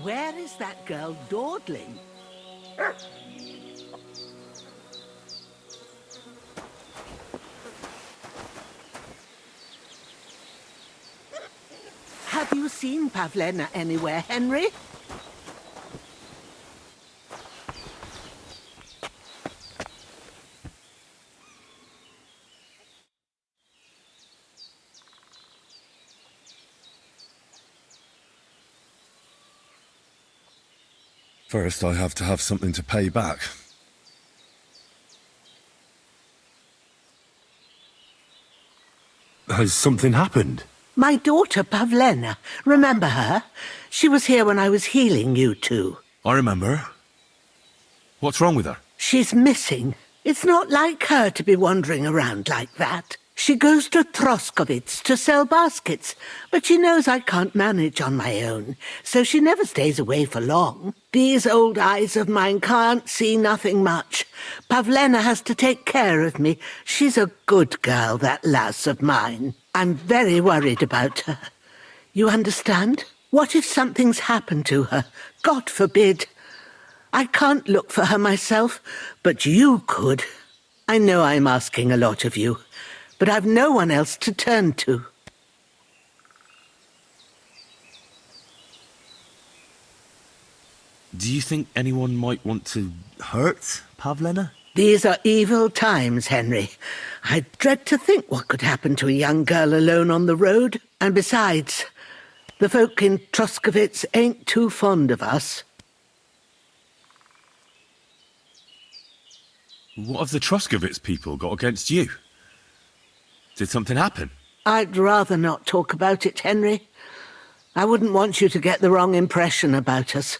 Where is that girl dawdling? Have you seen Pavlena anywhere, Henry? First, I have to have something to pay back. Has something happened? My daughter, Pavlena. Remember her? She was here when I was healing you two. I remember. What's wrong with her? She's missing. It's not like her to be wandering around like that. She goes to Troskovitz to sell baskets, but she knows I can't manage on my own, so she never stays away for long. These old eyes of mine can't see nothing much. Pavlena has to take care of me. She's a good girl, that lass of mine. I'm very worried about her. You understand? What if something's happened to her? God forbid. I can't look for her myself, but you could. I know I'm asking a lot of you, but I've no one else to turn to. Do you think anyone might want to hurt Pavlena? These are evil times, Henry. I dread to think what could happen to a young girl alone on the road. And besides, the folk in Troskovitz ain't too fond of us. What have the Troskovitz people got against you? Did something happen? I'd rather not talk about it, Henry. I wouldn't want you to get the wrong impression about us.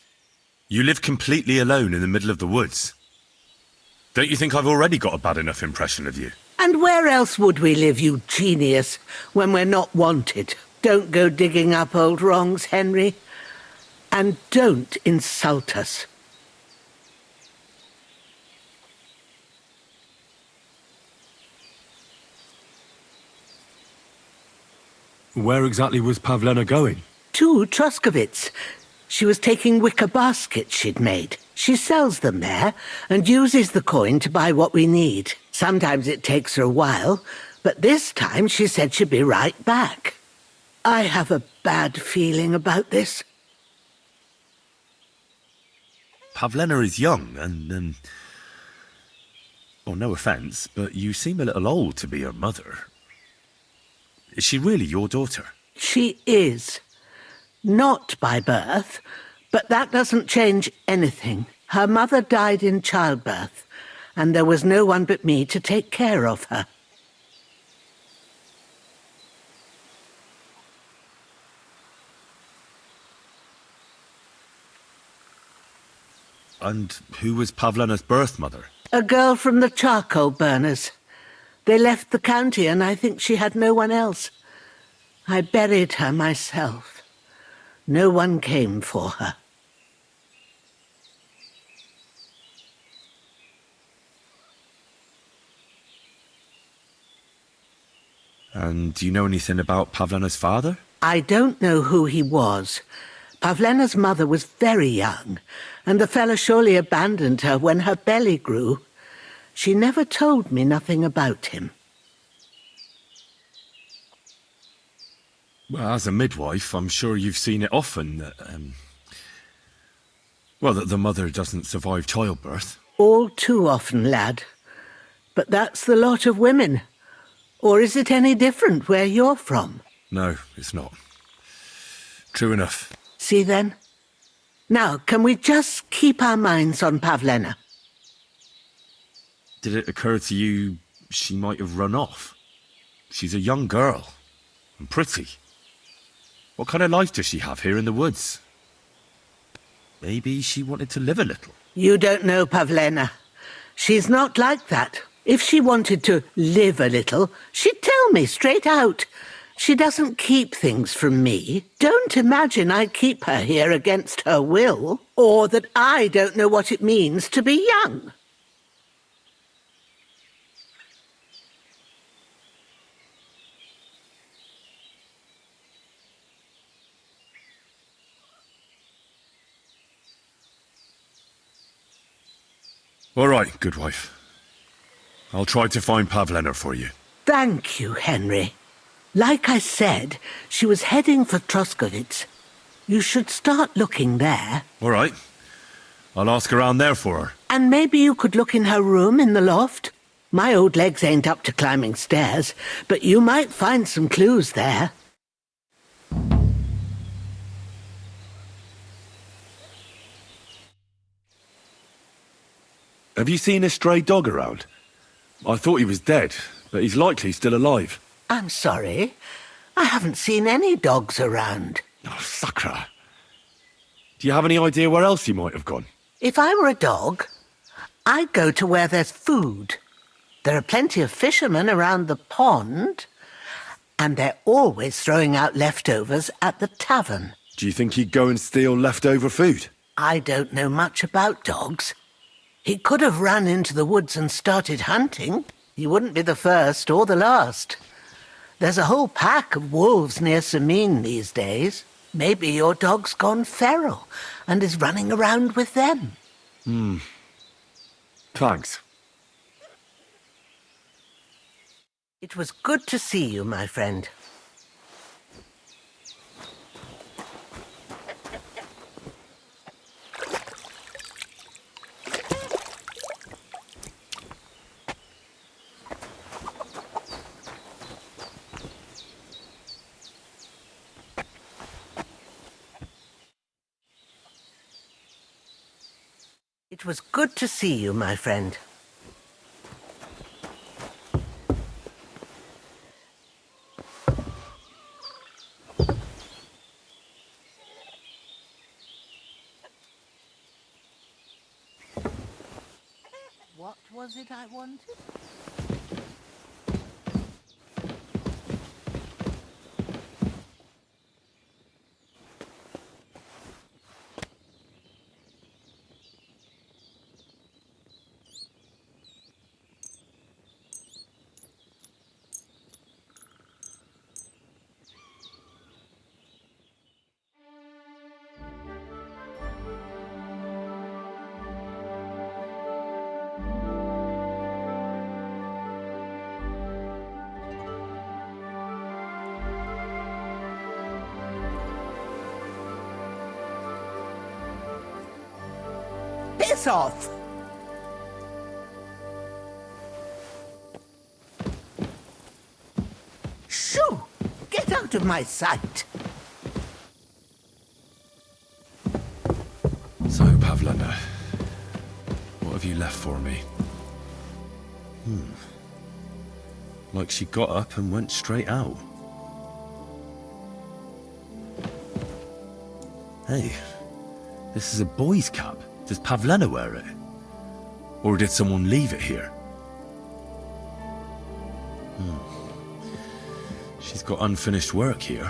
You live completely alone in the middle of the woods. Don't you think I've already got a bad enough impression of you? And where else would we live, you genius, when we're not wanted? Don't go digging up old wrongs, Henry. And don't insult us. Where exactly was Pavlena going? To Troskovitz. She was taking wicker baskets she'd made. She sells them there and uses the coin to buy what we need. Sometimes it takes her a while, but this time she said she'd be right back. I have a bad feeling about this. Pavlena is young and, well, no offence, but you seem a little old to be her mother. Is she really your daughter? She is. Not by birth, but that doesn't change anything. Her mother died in childbirth, and there was no one but me to take care of her. And who was Pavlena's birth mother? A girl from the charcoal burners. They left the county, and I think she had no one else. I buried her myself. No one came for her. And do you know anything about Pavlena's father? I don't know who he was. Pavlena's mother was very young, and the fella surely abandoned her when her belly grew. She never told me nothing about him. Well, as a midwife, I'm sure you've seen it often that, that the mother doesn't survive childbirth. All too often, lad. But that's the lot of women. Or is it any different where you're from? No, it's not. True enough. See then? Now, can we just keep our minds on Pavlena? Did it occur to you she might have run off? She's a young girl. And pretty. What kind of life does she have here in the woods? Maybe she wanted to live a little. You don't know Pavlena. She's not like that. If she wanted to live a little, she'd tell me straight out. She doesn't keep things from me. Don't imagine I keep her here against her will, or that I don't know what it means to be young. All right, good wife. I'll try to find Pavlena for you. Thank you, Henry. Like I said, she was heading for Troskovitz. You should start looking there. All right. I'll ask around there for her. And maybe you could look in her room in the loft. My old legs ain't up to climbing stairs, but you might find some clues there. Have you seen a stray dog around? I thought he was dead, but he's likely still alive. I'm sorry. I haven't seen any dogs around. Oh, Sakra. Do you have any idea where else he might have gone? If I were a dog, I'd go to where there's food. There are plenty of fishermen around the pond, and they're always throwing out leftovers at the tavern. Do you think he'd go and steal leftover food? I don't know much about dogs. He could have run into the woods and started hunting. He wouldn't be the first or the last. There's a whole pack of wolves near Samin these days. Maybe your dog's gone feral and is running around with them. Thanks. It was good to see you, my friend. It was good to see you, my friend. What was it I wanted? Piss off! Shoo! Get out of my sight! So, Pavlena, what have you left for me? Like she got up and went straight out. Hey, this is a boy's cap. Does Pavlena wear it? Or did someone leave it here? She's got unfinished work here.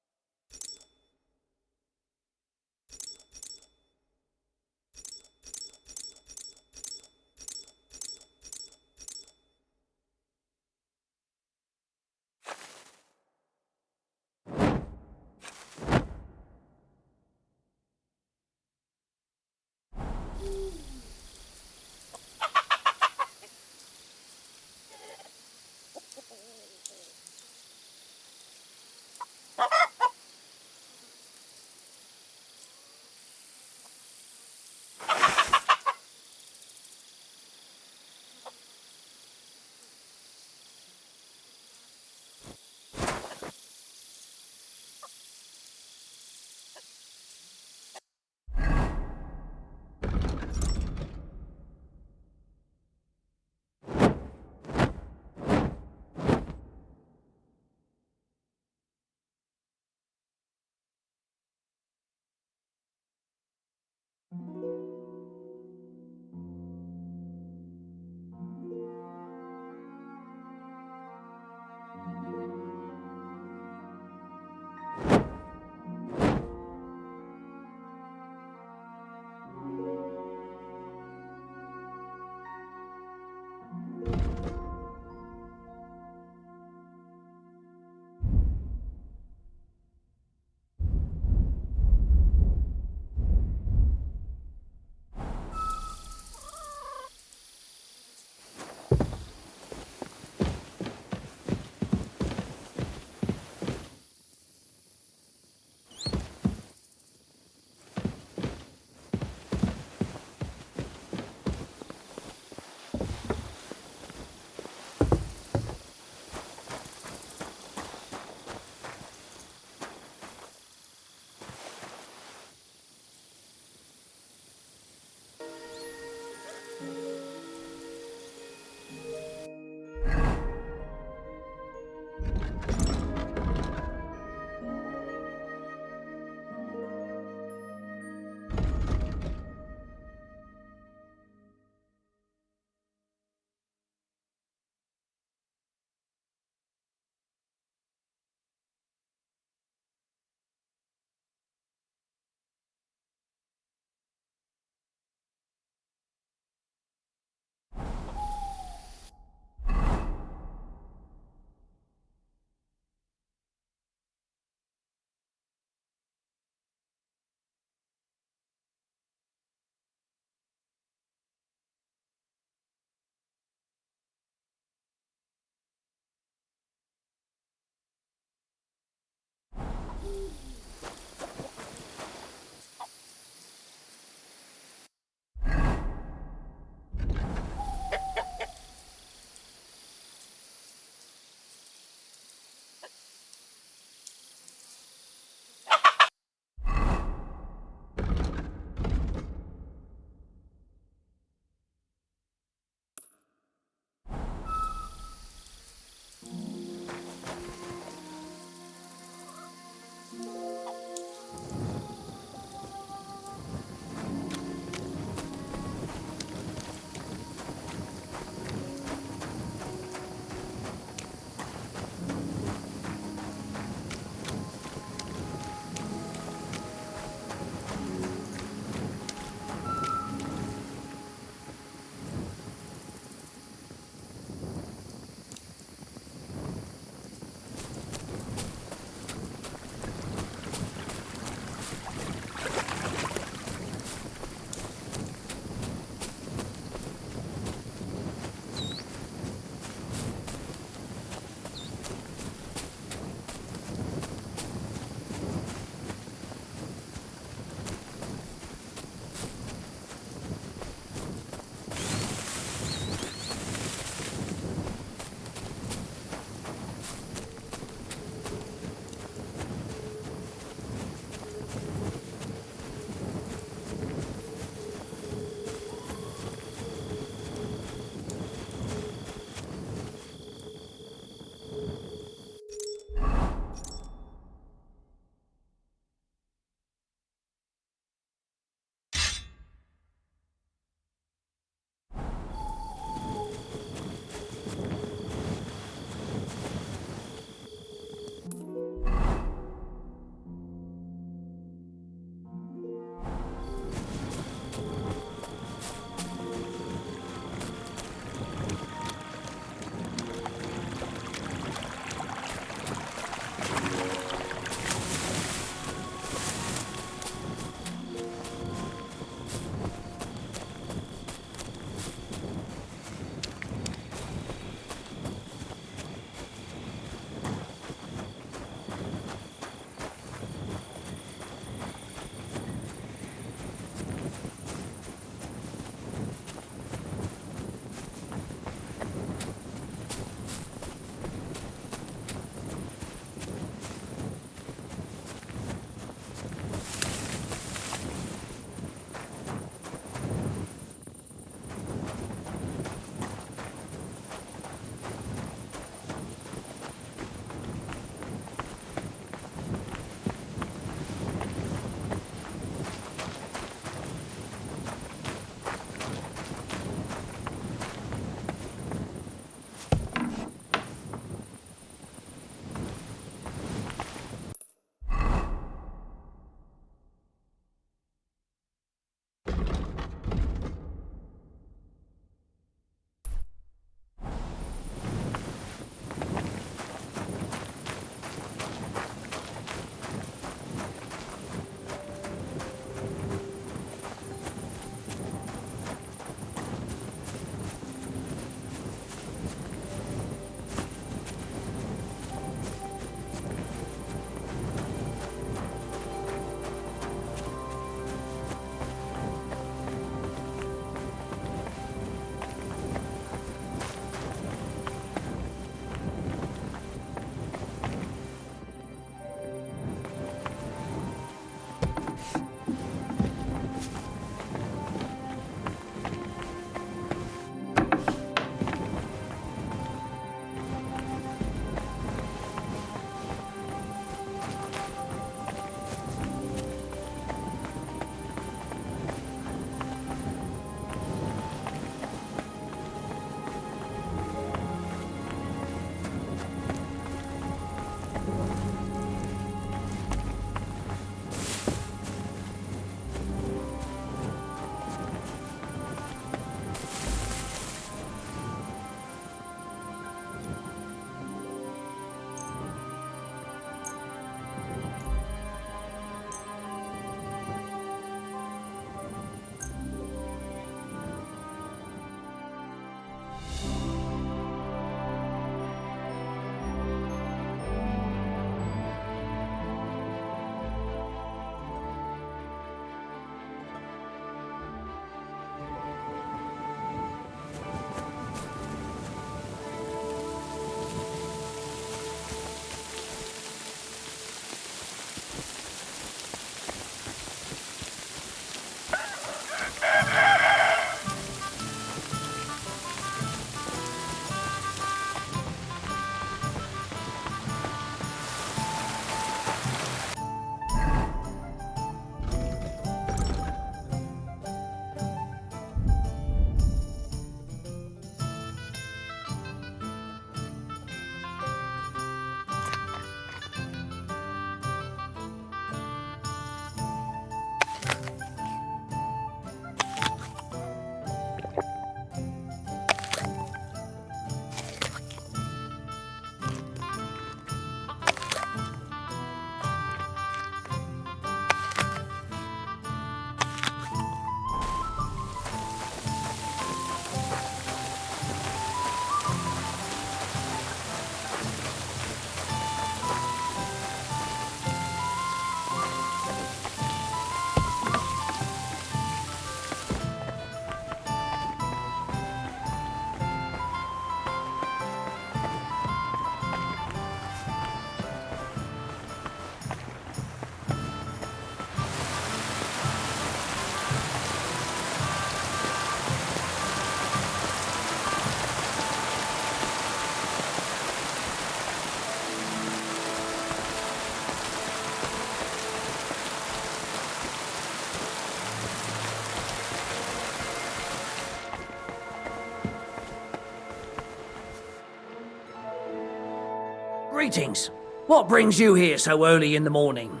Greetings. What brings you here so early in the morning?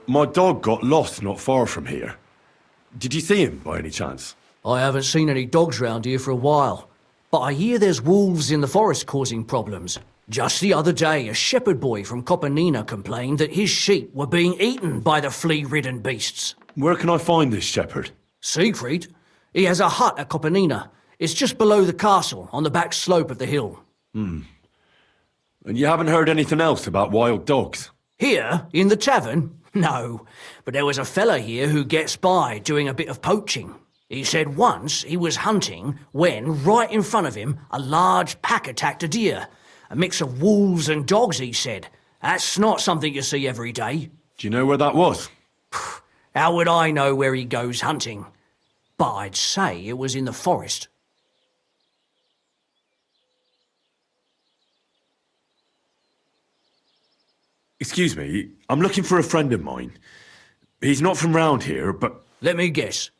My dog got lost not far from here. Did you see him by any chance? I haven't seen any dogs round here for a while, but I hear there's wolves in the forest causing problems. Just the other day, a shepherd boy from Kopanina complained that his sheep were being eaten by the flea-ridden beasts. Where can I find this shepherd? Siegfried? He has a hut at Kopanina. It's just below the castle, on the back slope of the hill. And you haven't heard anything else about wild dogs? Here, in the tavern? No, but there was a fella here who gets by doing a bit of poaching. He said once he was hunting when, right in front of him, a large pack attacked a deer. A mix of wolves and dogs, he said. That's not something you see every day. Do you know where that was? How would I know where he goes hunting? But I'd say it was in the forest. Excuse me, I'm looking for a friend of mine. He's not from round here, but... Let me guess.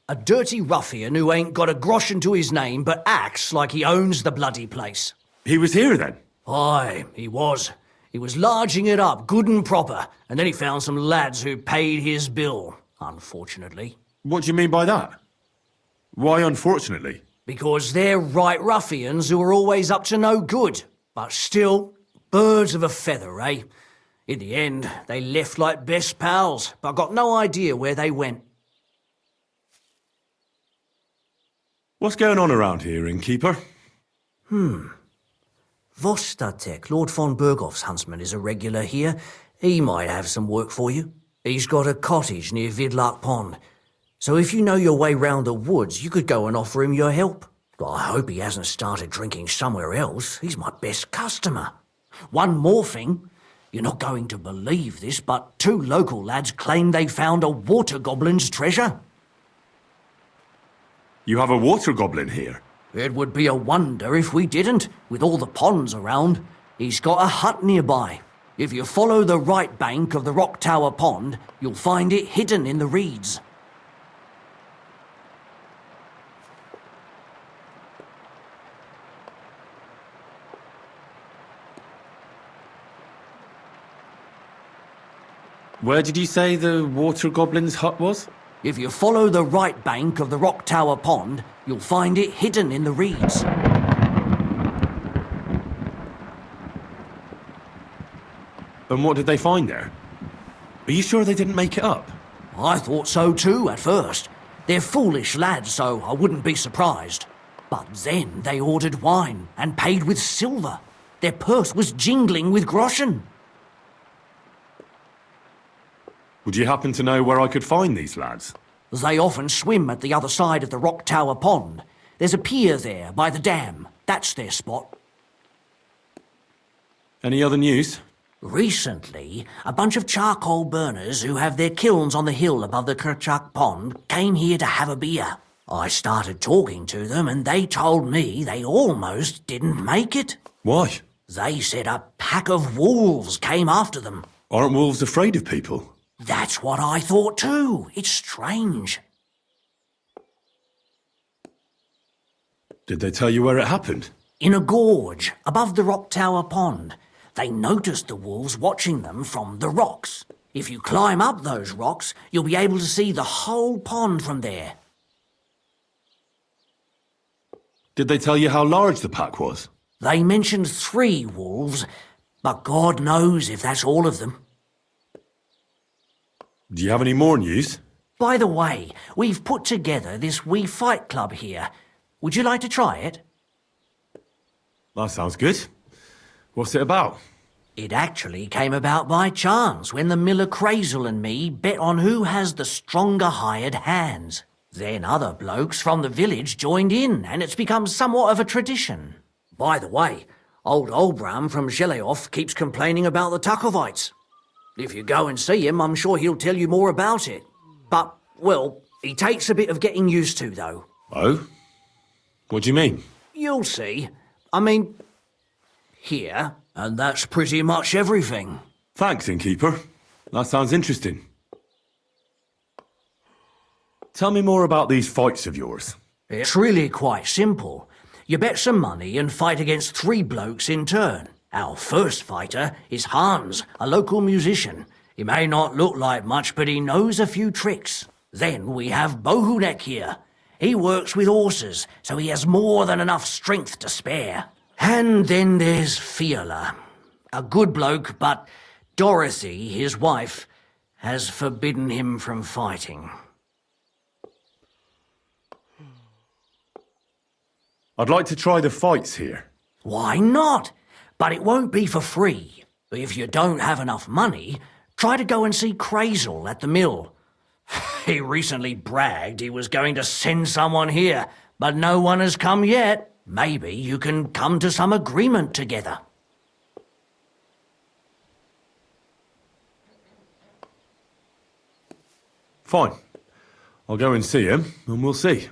A dirty ruffian who ain't got a groschen to his name but acts like he owns the bloody place. He was here then? Aye, he was. He was larging it up, good and proper, and then he found some lads who paid his bill, unfortunately. What do you mean by that? Why unfortunately? Because they're right ruffians who are always up to no good. But still, birds of a feather, eh? In the end, they left like best pals, but I got no idea where they went. What's going on around here, innkeeper? Vostatek, Lord von Berghoff's huntsman, is a regular here. He might have some work for you. He's got a cottage near Vidlark Pond. So if you know your way round the woods, you could go and offer him your help. I hope he hasn't started drinking somewhere else. He's my best customer. One more thing. You're not going to believe this, but 2 local lads claim they found a water goblin's treasure. You have a water goblin here? It would be a wonder if we didn't, with all the ponds around. He's got a hut nearby. If you follow the right bank of the Rock Tower Pond, you'll find it hidden in the reeds. Where did you say the water goblin's hut was? If you follow the right bank of the Rock Tower Pond, you'll find it hidden in the reeds. And what did they find there? Are you sure they didn't make it up? I thought so too at first. They're foolish lads, so I wouldn't be surprised. But then they ordered wine and paid with silver. Their purse was jingling with groschen. Would you happen to know where I could find these lads? They often swim at the other side of the Rock Tower Pond. There's a pier there by the dam. That's their spot. Any other news? Recently, a bunch of charcoal burners who have their kilns on the hill above the Kerchak Pond came here to have a beer. I started talking to them and they told me they almost didn't make it. Why? They said a pack of wolves came after them. Aren't wolves afraid of people? That's what I thought too. It's strange. Did they tell you where it happened? In a gorge above the Rock Tower Pond. They noticed the wolves watching them from the rocks. If you climb up those rocks, you'll be able to see the whole pond from there. Did they tell you how large the pack was? They mentioned 3 wolves, but God knows if that's all of them. Do you have any more news? By the way, we've put together this wee fight club here. Would you like to try it? That sounds good. What's it about? It actually came about by chance when the miller Crazel and me bet on who has the stronger hired hands. Then other blokes from the village joined in, and it's become somewhat of a tradition. By the way, old Olbram from Zheleov keeps complaining about the Takovites. If you go and see him, I'm sure he'll tell you more about it. But, well, he takes a bit of getting used to, though. Oh? What do you mean? You'll see. I mean, here, and that's pretty much everything. Thanks, innkeeper. That sounds interesting. Tell me more about these fights of yours. It's really quite simple. You bet some money and fight against 3 blokes in turn. Our first fighter is Hans, a local musician. He may not look like much, but he knows a few tricks. Then we have Bohunek here. He works with horses, so he has more than enough strength to spare. And then there's Fiala. A good bloke, but Dorothy, his wife, has forbidden him from fighting. I'd like to try the fights here. Why not? But it won't be for free. If you don't have enough money, try to go and see Crazel at the mill. He recently bragged he was going to send someone here, but no one has come yet. Maybe you can come to some agreement together. Fine. I'll go and see him, and we'll see.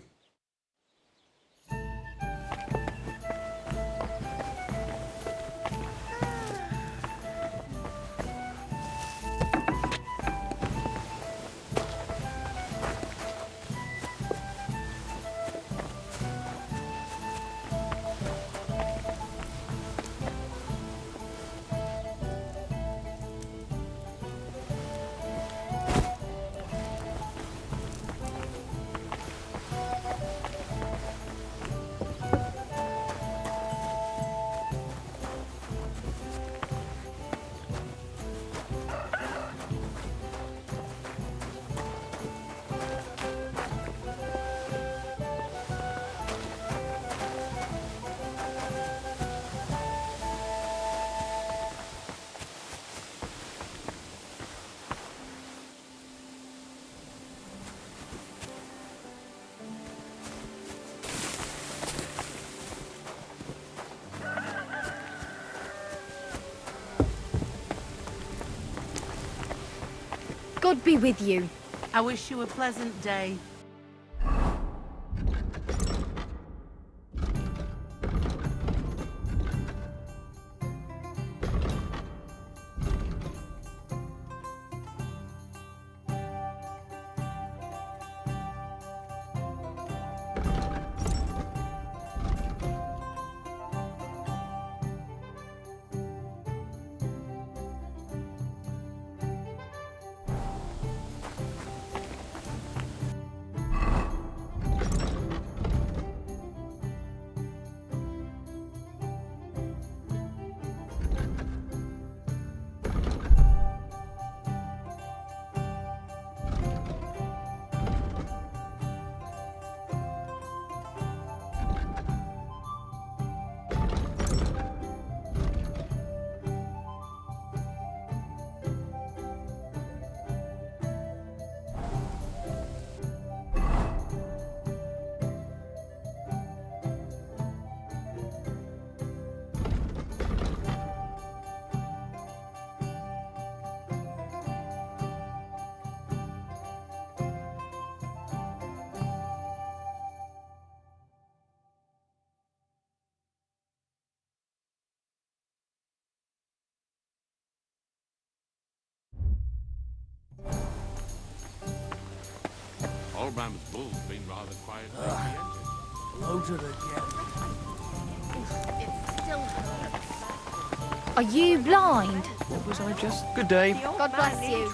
God be with you. I wish you a pleasant day. Old Bram's bull's been rather quiet lately, hasn't it? Loads of the Are you blind? What was I just? Good day. God bless you.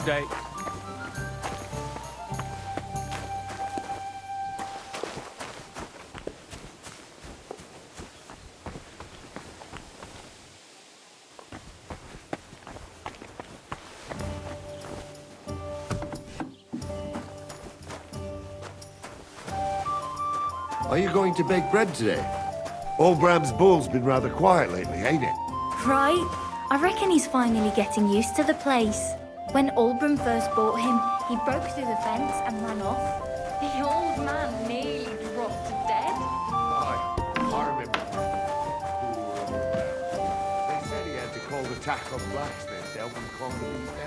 day. Are you going to bake bread today? Old Bram's bull's been rather quiet lately, ain't it? Right. I reckon he's finally getting used to the place. When Albram first bought him, he broke through the fence and ran off. The old man nearly dropped dead. I remember. Poor old Bram. They said he had to call the tack-up blacksmith to help him calm the beast down.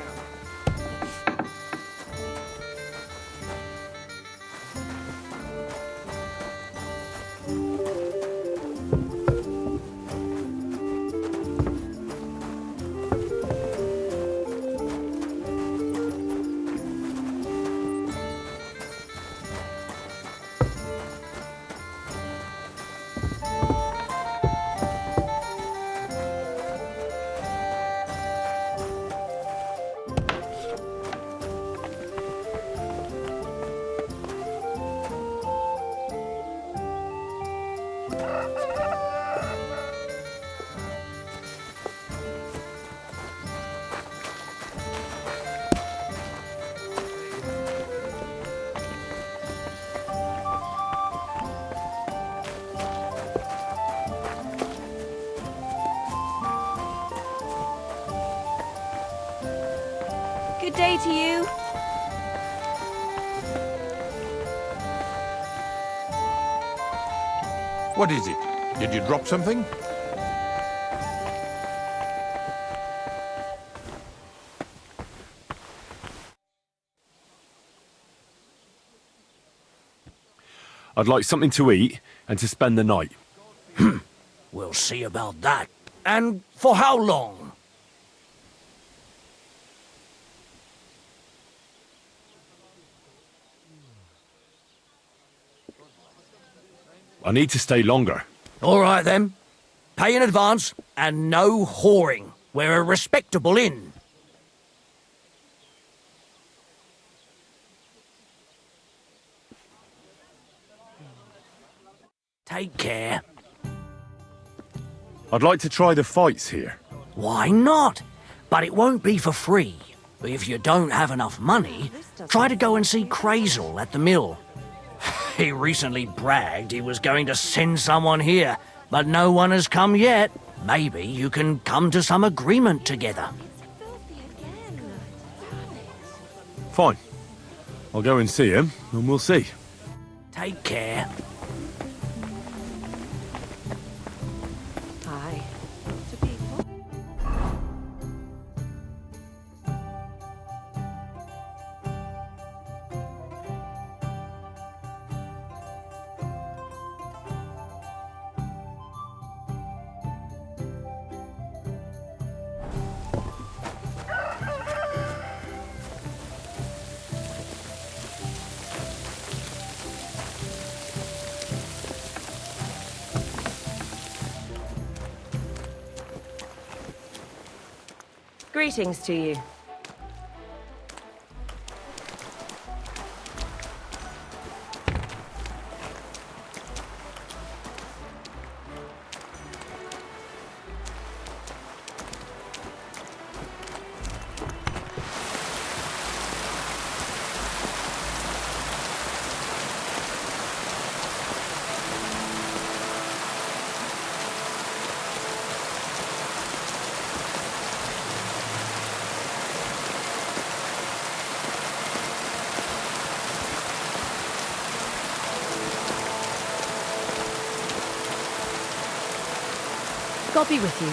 Good day to you. What is it? Did you drop something? I'd like something to eat and to spend the night. We'll see about that. And for how long? I need to stay longer. All right, then. Pay in advance and no whoring. We're a respectable inn. Take care. I'd like to try the fights here. Why not? But it won't be for free. If you don't have enough money, try to go and see Crazel at the mill. He recently bragged he was going to send someone here, but no one has come yet. Maybe you can come to some agreement together. Fine. I'll go and see him, and we'll see. Take care. Hi. Lots of people. Greetings to you. God be with you.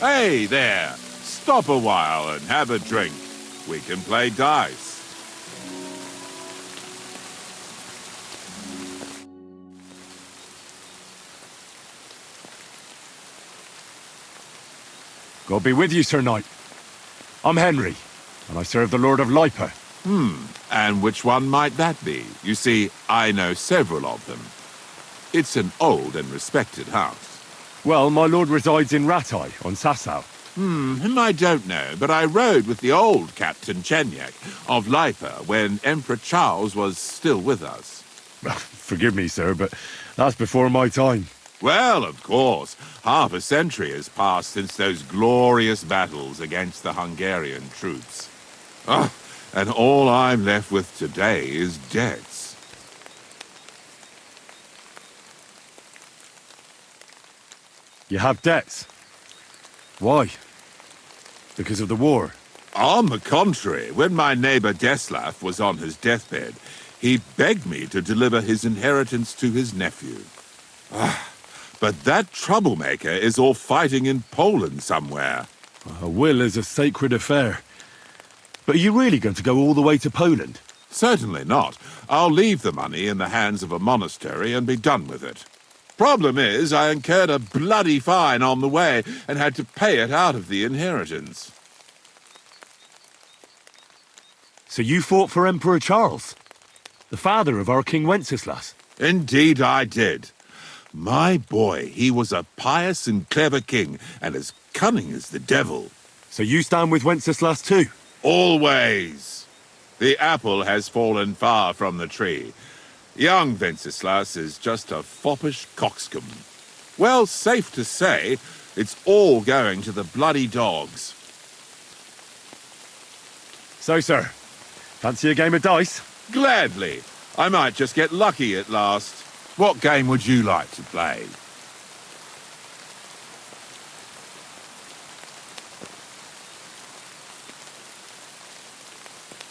Hey there! Stop a while and have a drink. We can play dice. God be with you, Sir Knight. I'm Henry, and I serve the Lord of Lipa. And which one might that be? You see, I know several of them. It's an old and respected house. Well, my lord resides in Ratai, on Sasau. Him I don't know, but I rode with the old Captain Chenyak of Lipa when Emperor Charles was still with us. Forgive me, sir, but that's before my time. Well, of course, half a century has passed since those glorious battles against the Hungarian troops. And all I'm left with today is debts. You have debts. Why? Because of the war? On the contrary, when my neighbor Deslav was on his deathbed, he begged me to deliver his inheritance to his nephew. But that troublemaker is all fighting in Poland somewhere. A will is a sacred affair. But are you really going to go all the way to Poland? Certainly not. I'll leave the money in the hands of a monastery and be done with it. Problem is, I incurred a bloody fine on the way and had to pay it out of the inheritance. So you fought for Emperor Charles, the father of our King Wenceslas? Indeed I did. My boy, he was a pious and clever king, and as cunning as the devil. So you stand with Wenceslas too? Always. The apple has fallen far from the tree. Young Wenceslas is just a foppish coxcomb. Well, safe to say, it's all going to the bloody dogs. So, sir, fancy a game of dice? Gladly. I might just get lucky at last. What game would you like to play?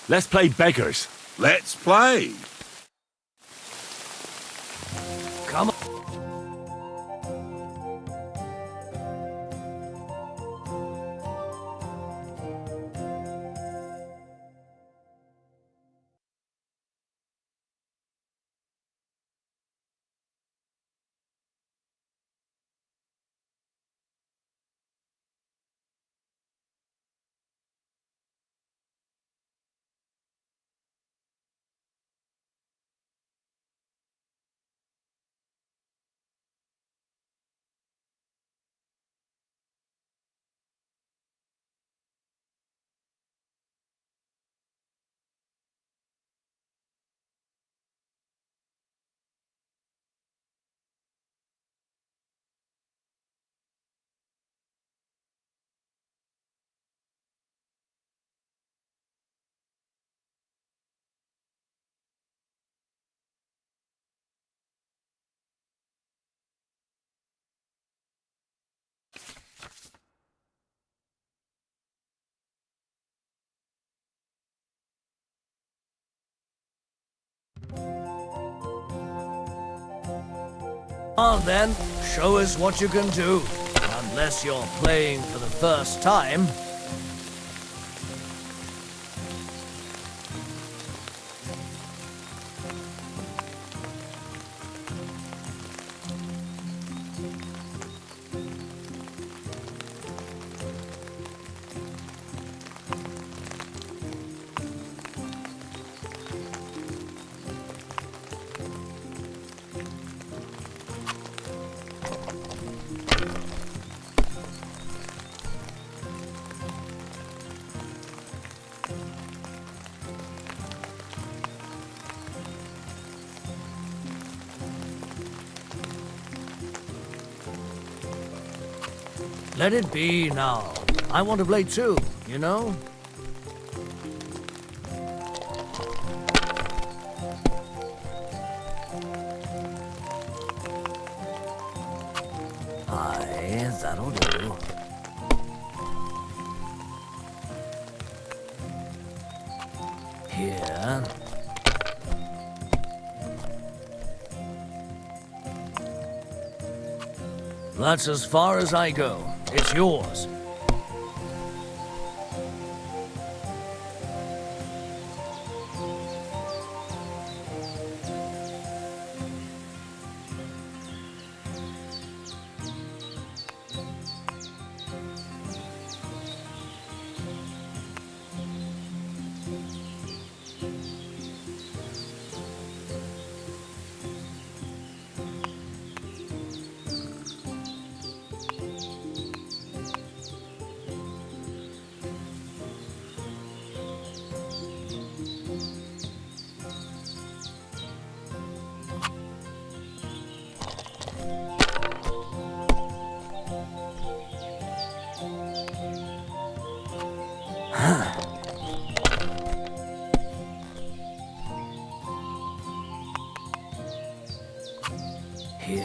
Let's play beggars. Let's play. Come on. On then, show us what you can do. Unless you're playing for the first time. Let it be now. I want to play too, you know? Aye, that'll do. Here. That's as far as I go. It's yours.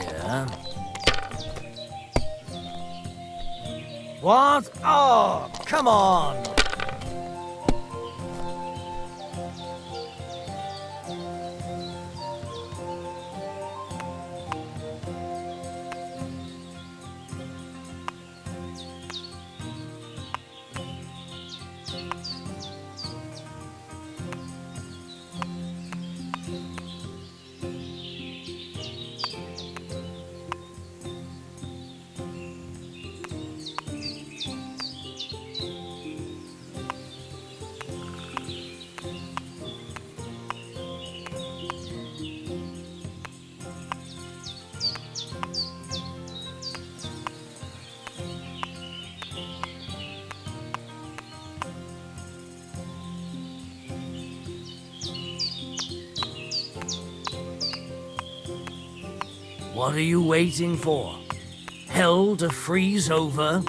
Here. What? Oh, come on! What are you waiting for? Hell to freeze over?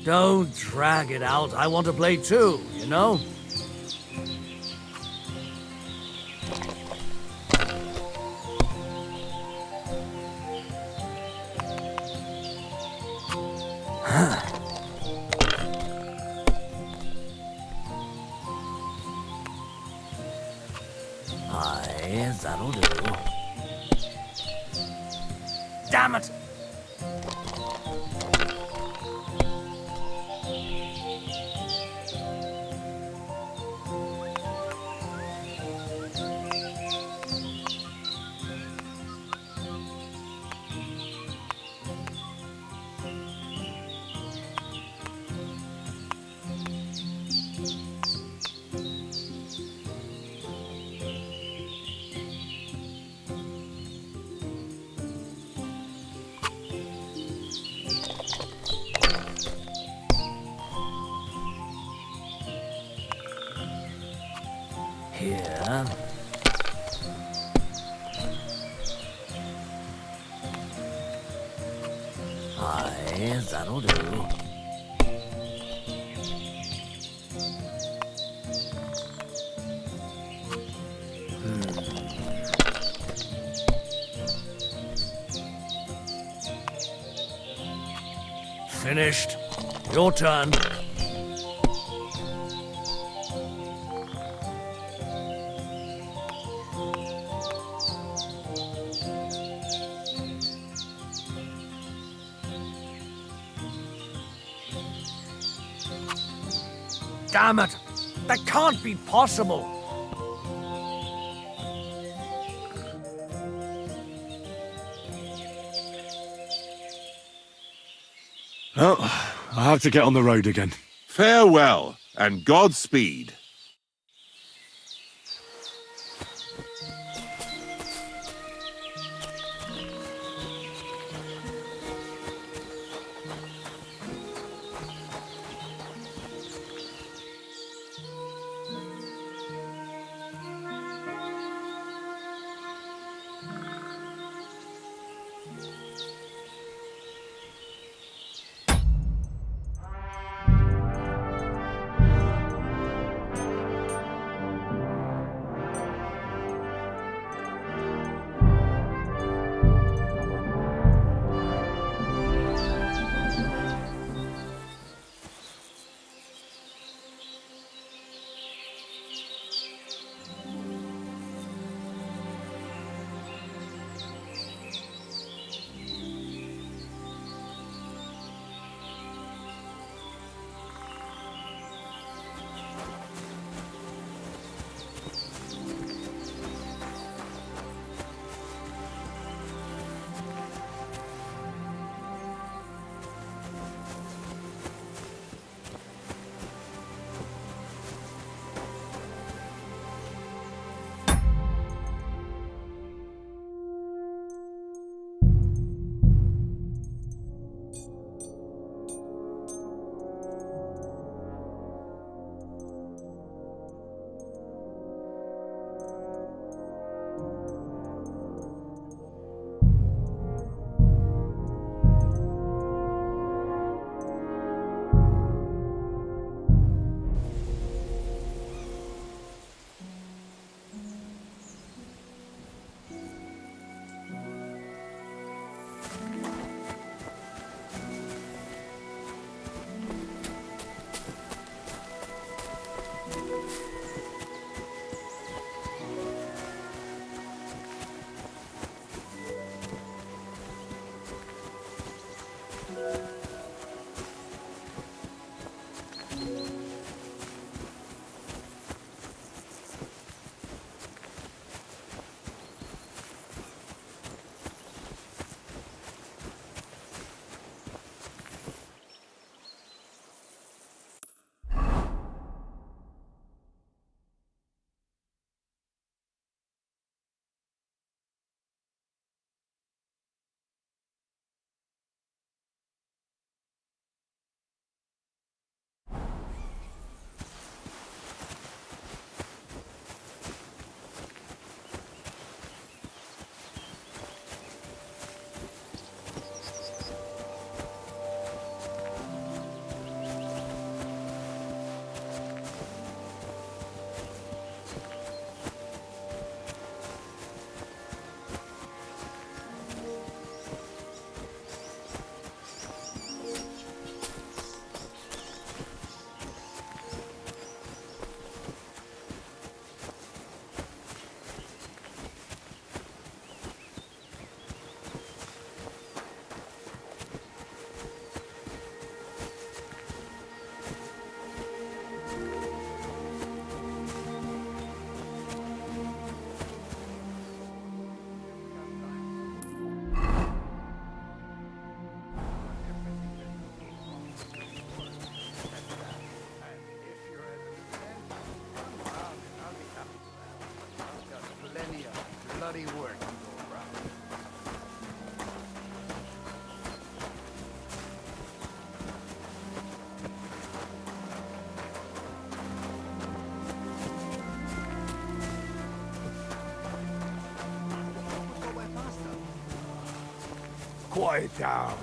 Don't drag it out. I want to play too, you know? Aye, that'll do. Damn it! Here. Aye, that'll do. Finished. Your turn. Damn it! That can't be possible! Well, I have to get on the road again. Farewell, and Godspeed. Lovely work, Laura. Quiet down.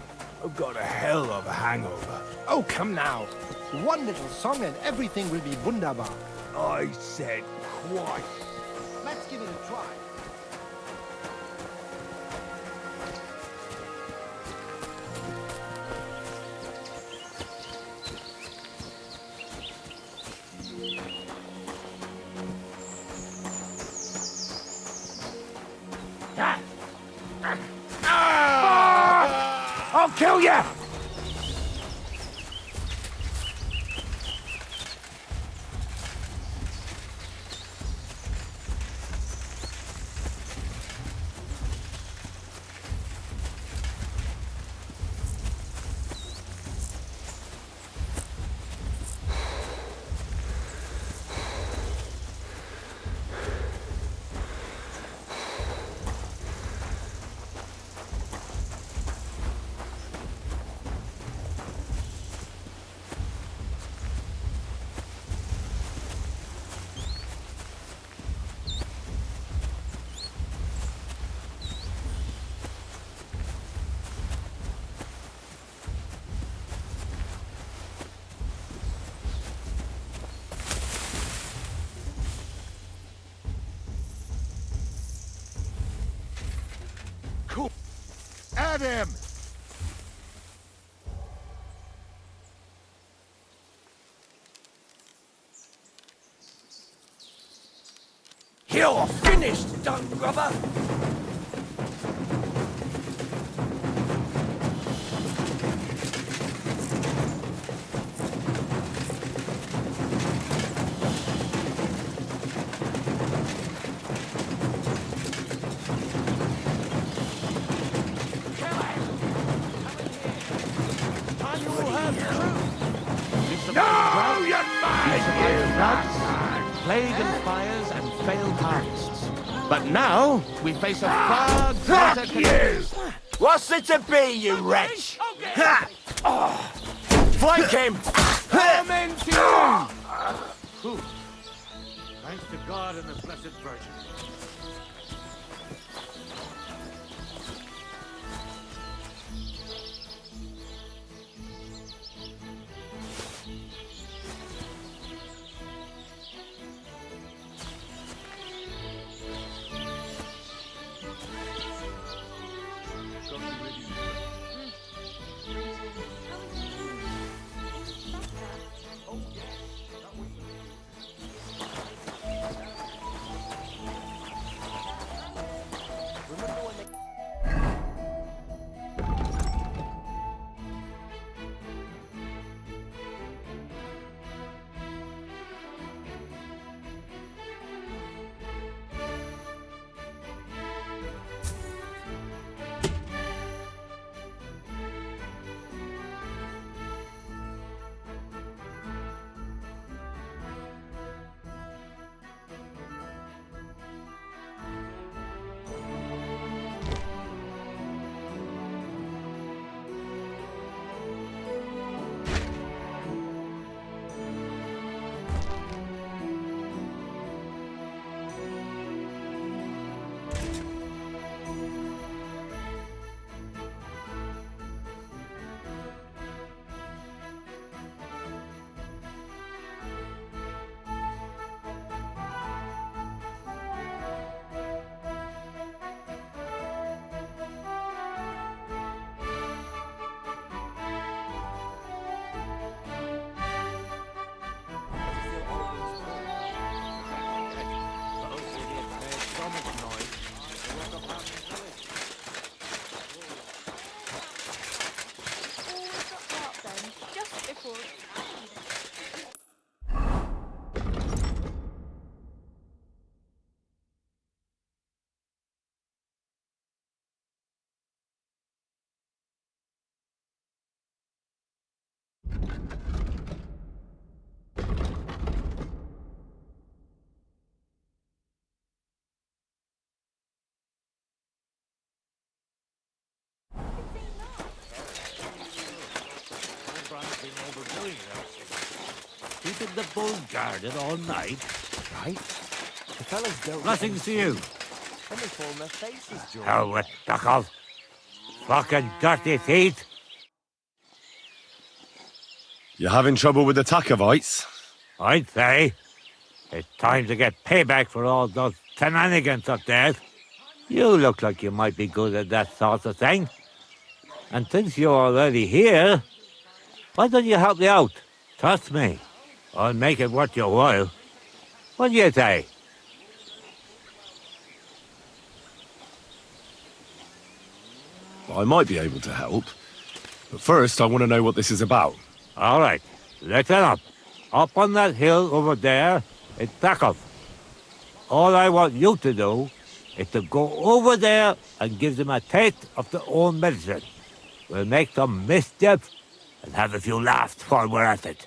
I've got a hell of a hangover. Oh, come now. One little song and everything will be wunderbar. I said quiet. Let's give it a try. I'll kill you! Cool. At him! You're finished, dung rubber! No, you Plague and fires and failed harvests. But now we face a far greater Fuck you! What's it to be, you wretch? Flank him! Amen to you! Thanks to God and the Blessed Virgin. been overdoing those things. Keeping the bull guarded all night. Right? The fellas don't... Blessings to you. Then they fall on their faces, George. Hell with duck off. Fucking dirty feet. You having trouble with the Takovites? I'd say. It's time to get payback for all those shenanigans up there. You look like you might be good at that sort of thing. And since you're already here, why don't you help me out? Trust me, I'll make it worth your while. What do you say? I might be able to help. But first, I want to know what this is about. All right, listen up. Up on that hill over there, it's Takov. All I want you to do is to go over there and give them a taste of their own medicine. We'll make some mischief and have a few laughs while we're at it.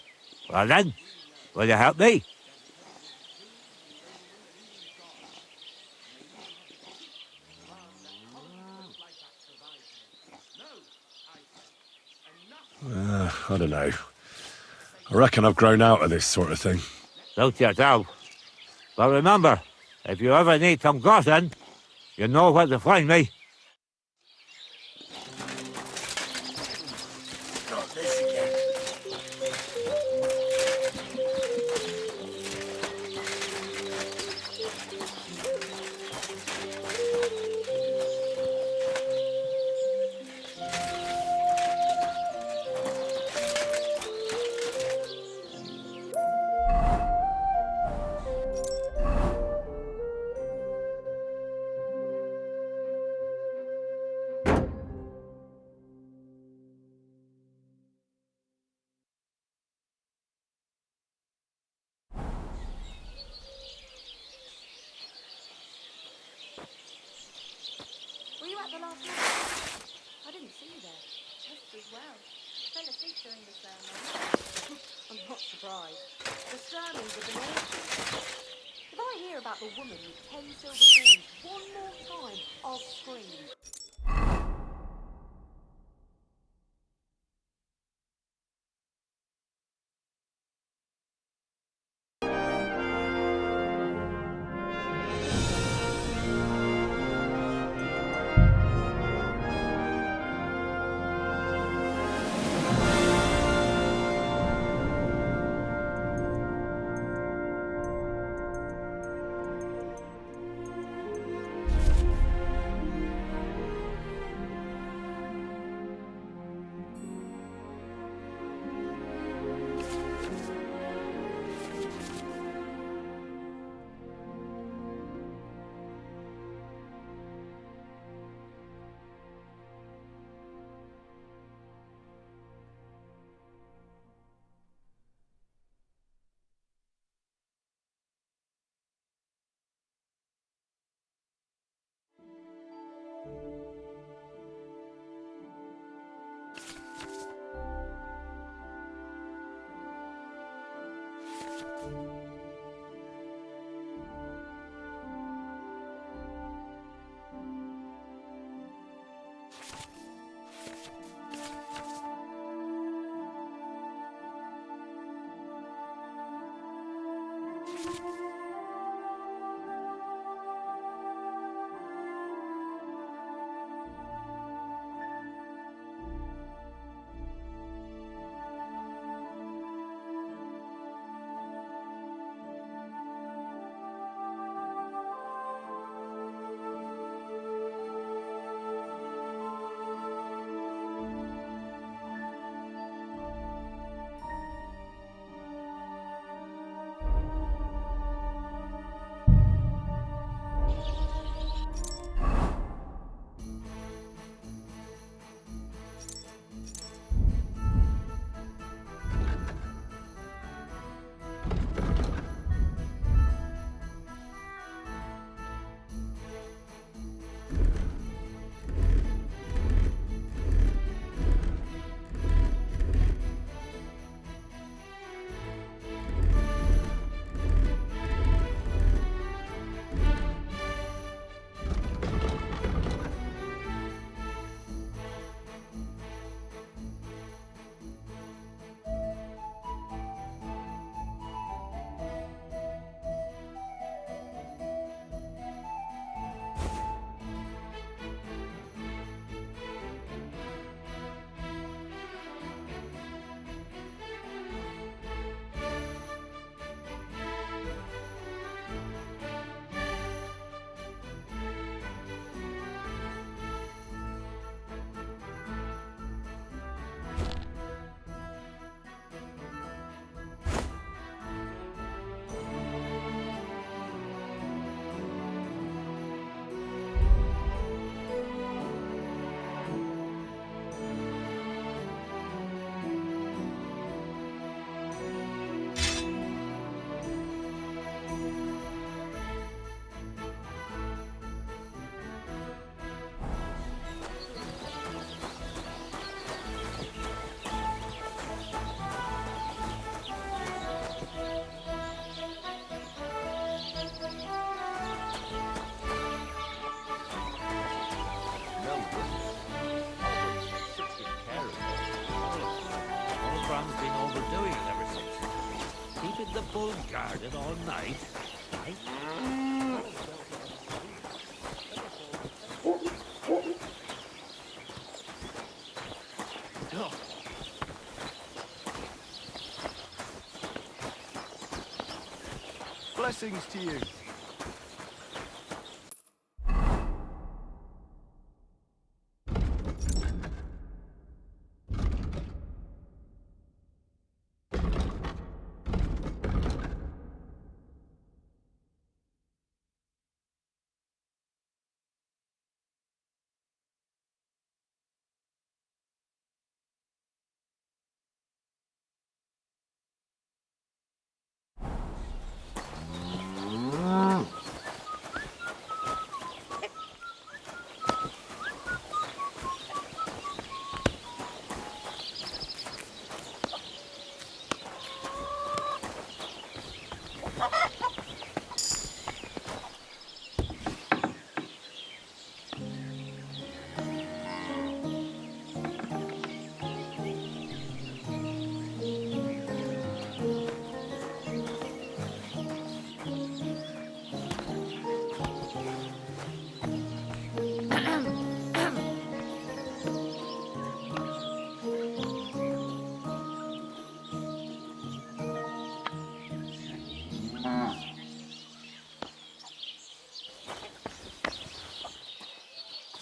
Well then, will you help me? I don't know. I reckon I've grown out of this sort of thing. Suit yourself. But remember, if you ever need some gossip, you know where to find me. Were you at the last night? I didn't see you there. Just as well. Fell asleep during the sermon. I'm not surprised. The sermons have been awful. If I hear about the woman with 10 silver coins one more time, I'll scream. Oberon's been overdoing it ever since. Keeping the bull guarded all night. Right? Blessings to you.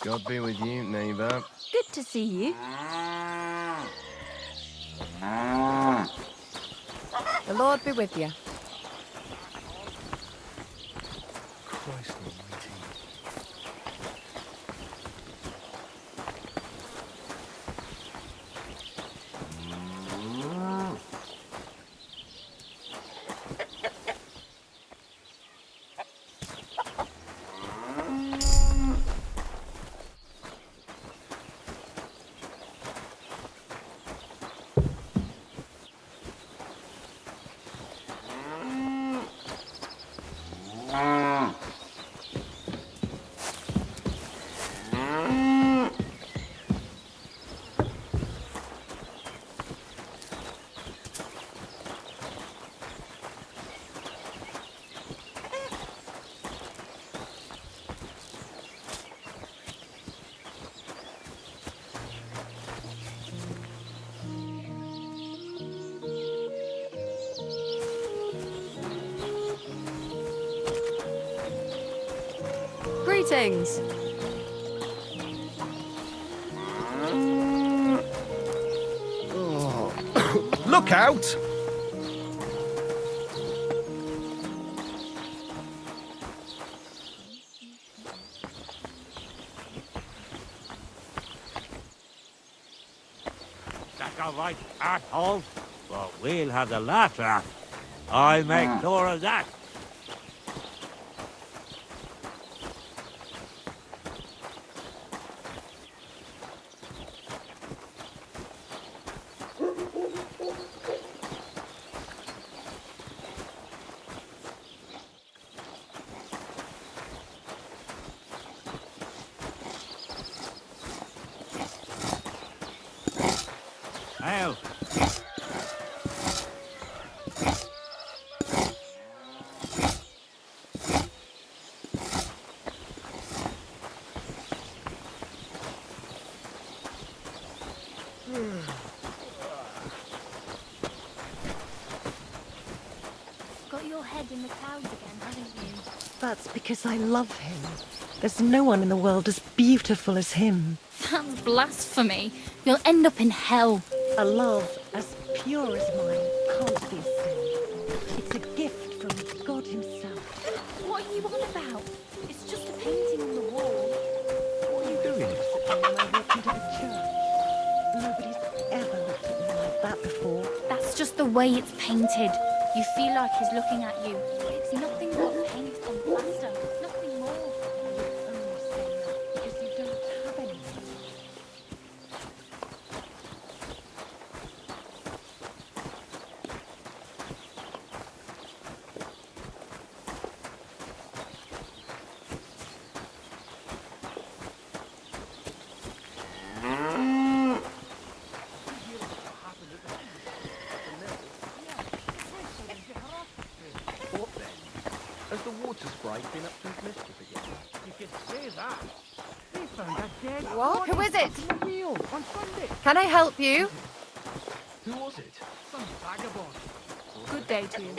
God be with you, neighbor. Good to see you. The Lord be with you. Christ almighty. Greetings. Look out! That's all right, asshole. But we'll have the last laugh. I'll make sure of that. Well, Got your head in the clouds again, haven't you? That's because I love him. There's no one in the world as beautiful as him. That's blasphemy. You'll end up in hell. A love as pure as mine can't be a sin. It's a gift from God himself. What are you on about? It's just a painting on the wall. What are you doing? When I walk into the church, nobody's ever looked at me like that before. That's just the way it's painted. You feel like he's looking at you. It's nothing but paint on plaster. Nothing more. You're only saying that because you don't have anything. the water sprite been up to his mischief again? You could say that. They found a dead What? body Who is it? stuck in the wheel on Sunday. Can I help you? Who was it? Some vagabond. Good day to you.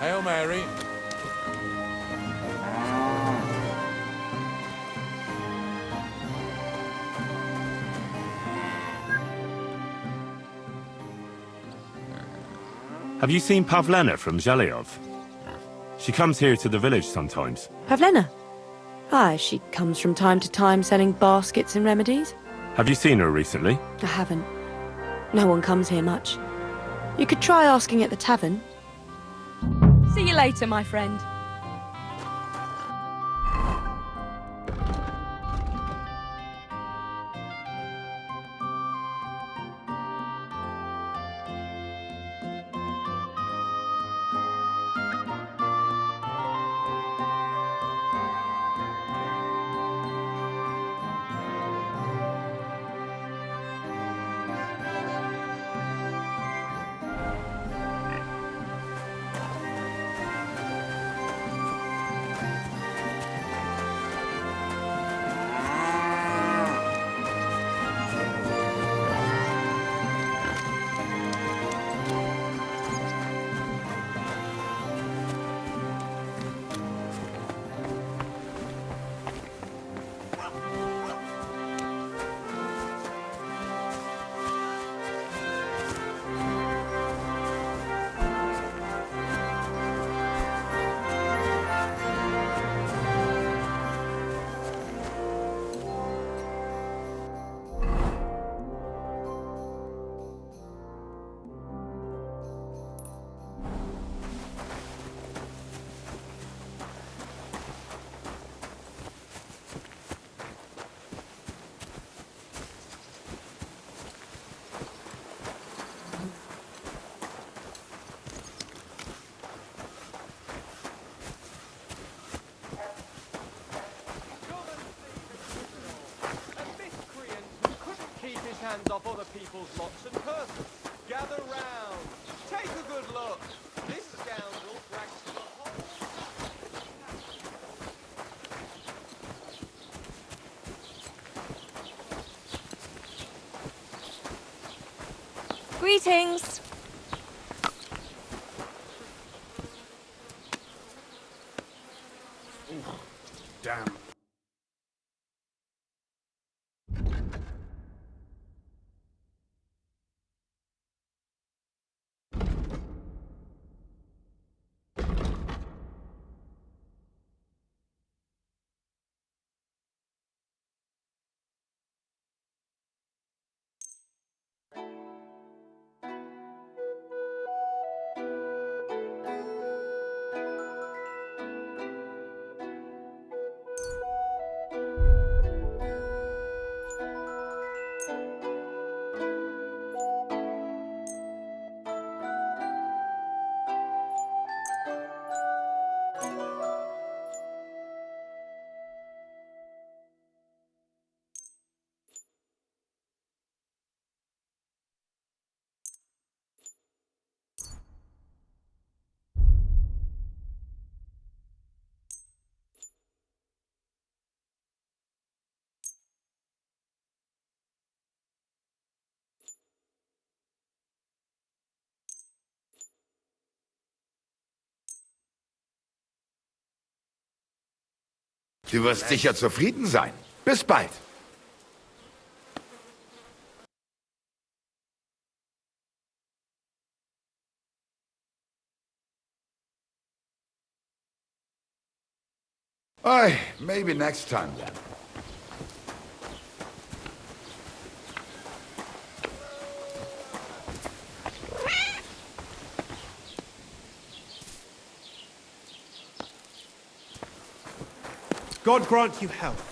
Hail Mary. Have you seen Pavlena from Zhelyov? She comes here to the village sometimes. Pavlena? Aye, she comes from time to time selling baskets and remedies. Have you seen her recently? I haven't. No one comes here much. You could try asking at the tavern. See you later, my friend. Hands off other people's lots and curses. Gather round. Take a good look. This scoundrel brags to the whole... Greetings. Damn. Du wirst sicher zufrieden sein. Bis bald. Maybe next time then. God grant you health.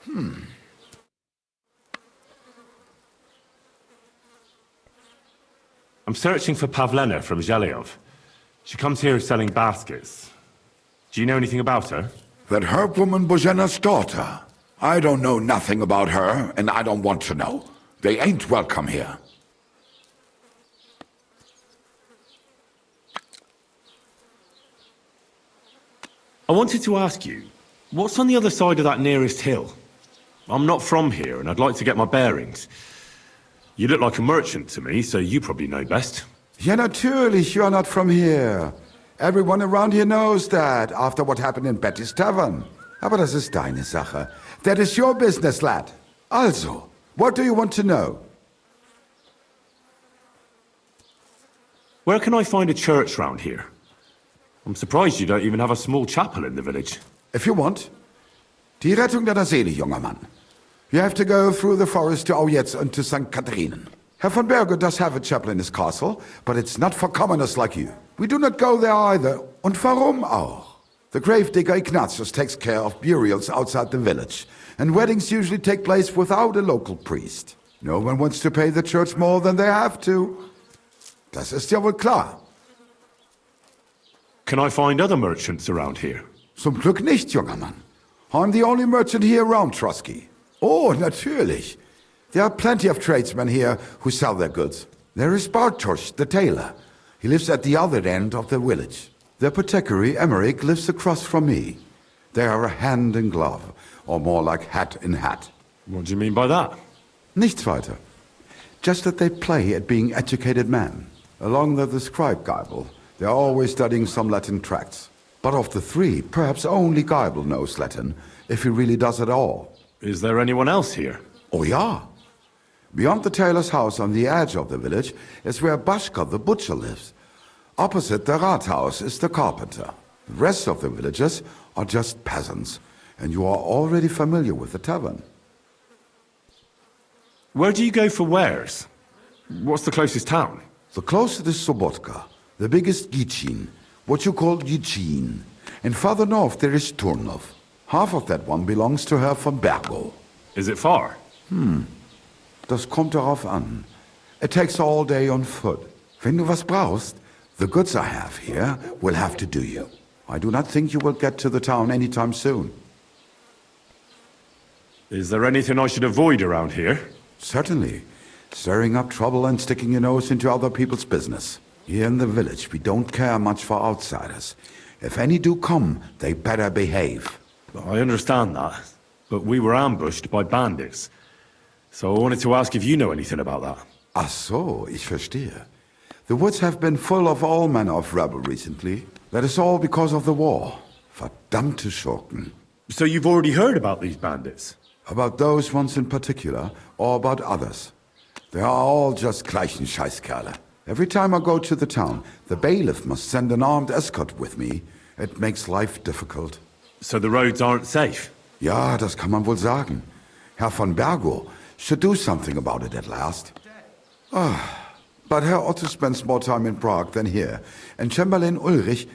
I'm searching for Pavlena from Zhelyov. She comes here selling baskets. Do you know anything about her? That herb woman Božena's daughter. I don't know nothing about her, and I don't want to know. They ain't welcome here. I wanted to ask you, what's on the other side of that nearest hill? I'm not from here, and I'd like to get my bearings. You look like a merchant to me, so you probably know best. Ja, natürlich, you're not from here. Everyone around here knows that, after what happened in Betty's Tavern. Aber das ist deine Sache. That is your business, lad. Also, what do you want to know? Where can I find a church round here? I'm surprised you don't even have a small chapel in the village. If you want. Die Rettung deiner Seele, junger Mann. You have to go through the forest to Aujetz and to St. Catharinen. Herr von Berger does have a chapel in his castle, but it's not for commoners like you. We do not go there either. Und warum auch? The gravedigger Ignatius takes care of burials outside the village, and weddings usually take place without a local priest. No one wants to pay the church more than they have to. Das ist ja wohl klar. Can I find other merchants around here? Zum Glück nicht, junger Mann. I'm the only merchant here around Trotsky. Oh, natürlich. There are plenty of tradesmen here who sell their goods. There is Bartosz, the tailor. He lives at the other end of the village. The apothecary, Emmerich, lives across from me. They are hand in glove, or more like hat in hat. What do you mean by that? Nichts weiter. Just that they play at being educated men. Along the scribe Geibel, they are always studying some Latin tracts. But of the three, perhaps only Geibel knows Latin, if he really does at all. Is there anyone else here? Oh ja. Beyond the tailor's house on the edge of the village is where Bashka the butcher lives. Opposite the Rathaus is the carpenter. The rest of the villagers are just peasants, and you are already familiar with the tavern. Where do you go for wares? What's the closest town? The closest is Sobotka, the biggest Gichin, what you call Gichin. And farther north there is Turnov. Half of that one belongs to Herr von Bergo. Is it far? Das kommt darauf an. It takes all day on foot. Wenn du was brauchst, the goods I have here will have to do you. I do not think you will get to the town anytime soon. Is there anything I should avoid around here? Certainly. Stirring up trouble and sticking your nose into other people's business. Here in the village, we don't care much for outsiders. If any do come, they better behave. I understand that, but we were ambushed by bandits. So I wanted to ask if you know anything about that. Ach so, ich verstehe. The woods have been full of all manner of rebel recently. That is all because of the war. Verdammte Schurken. So you've already heard about these bandits? About those ones in particular, or about others. They are all just gleichen Scheißkerle. Every time I go to the town, the bailiff must send an armed escort with me. It makes life difficult. So the roads aren't safe? Ja, das kann man wohl sagen. Herr von Bergo should do something about it at last. But Herr Otto spends more time in Prague than here. And Chamberlain Ulrich...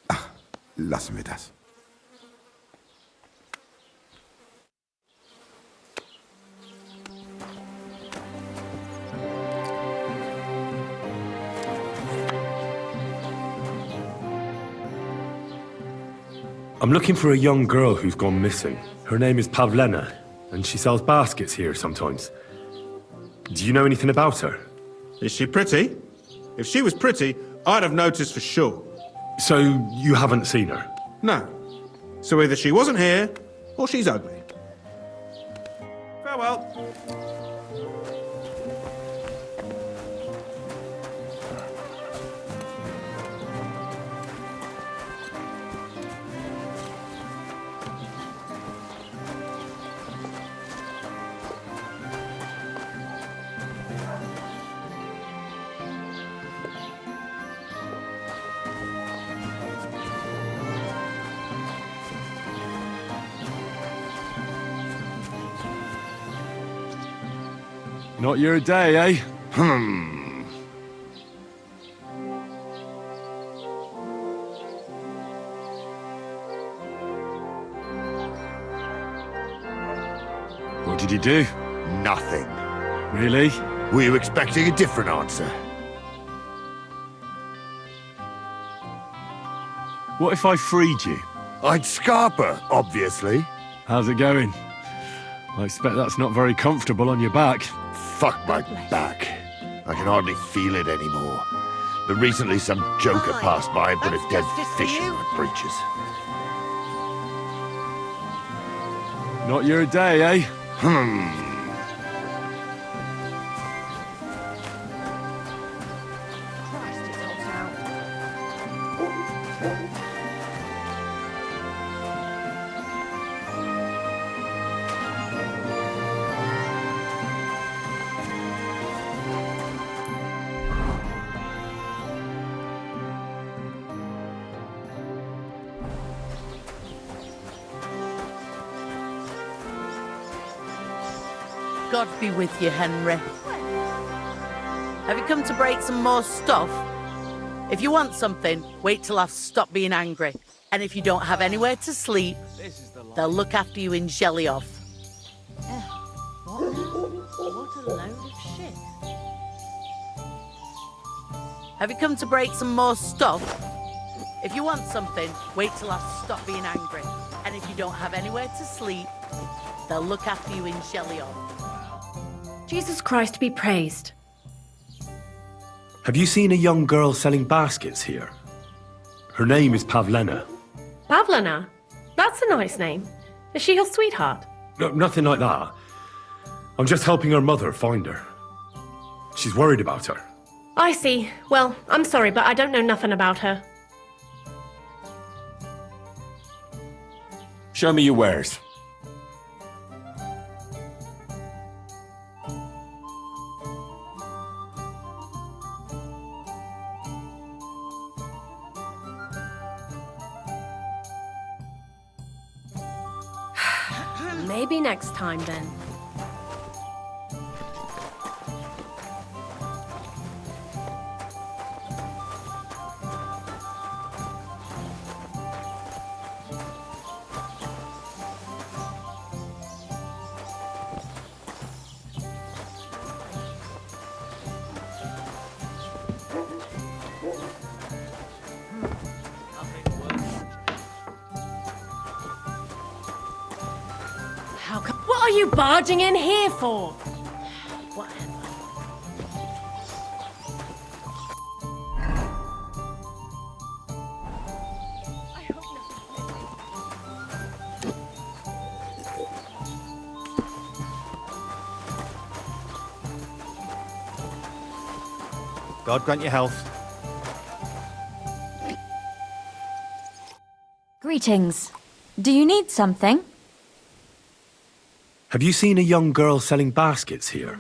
Ach, lassen wir das. I'm looking for a young girl who's gone missing. Her name is Pavlena, and she sells baskets here sometimes. Do you know anything about her? Is she pretty? If she was pretty, I'd have noticed for sure. So you haven't seen her? No. So either she wasn't here, or she's ugly. Farewell. Not your day, eh? did he do? Nothing. Really? Were you expecting a different answer? What if I freed you? I'd scarp her, obviously. How's it going? I expect that's not very comfortable on your back. Fuck my back. I can hardly feel it anymore. But recently some joker passed by and put a dead fish in my breeches. Not your day, eh? God be with you, Henry. Have you come to break some more stuff? If you want something, wait till I've stopped being angry. And if you don't have anywhere to sleep, they'll look after you in Jelly-off. What a load of shit. Have you come to break some more stuff? If you want something, wait till I've stopped being angry. And if you don't have anywhere to sleep, they'll look after you in Jelly-off. Jesus Christ be praised. Have you seen a young girl selling baskets here? Her name is Pavlena. Pavlena? That's a nice name. Is she your sweetheart? No, nothing like that. I'm just helping her mother find her. She's worried about her. I see. Well, I'm sorry, but I don't know nothing about her. Show me your wares. Maybe next time then. What are you barging in here for? God grant you health. Greetings. Do you need something? Have you seen a young girl selling baskets here?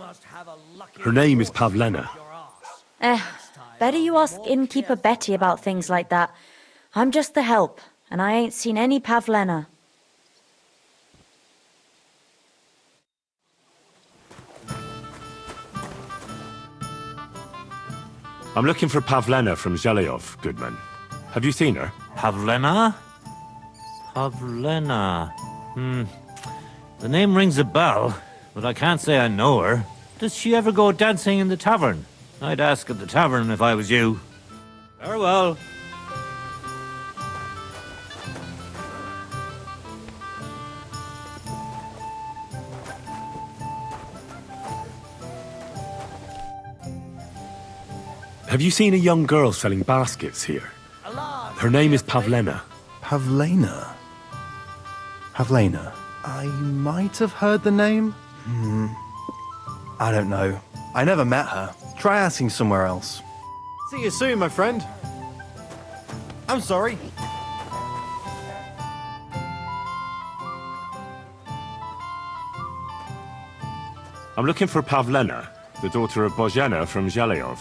Her name is Pavlena. Better you ask innkeeper Betty about things like that. I'm just the help, and I ain't seen any Pavlena. I'm looking for Pavlena from Zhelyov, Goodman. Have you seen her? Pavlena? Pavlena. The name rings a bell, but I can't say I know her. Does she ever go dancing in the tavern? I'd ask at the tavern if I was you. Very well. Have you seen a young girl selling baskets here? Her name is Pavlena. Pavlena? Pavlena. I might have heard the name. I don't know. I never met her. Try asking somewhere else. See you soon, my friend. I'm sorry. I'm looking for Pavlena, the daughter of Bozhena from Zhelyov.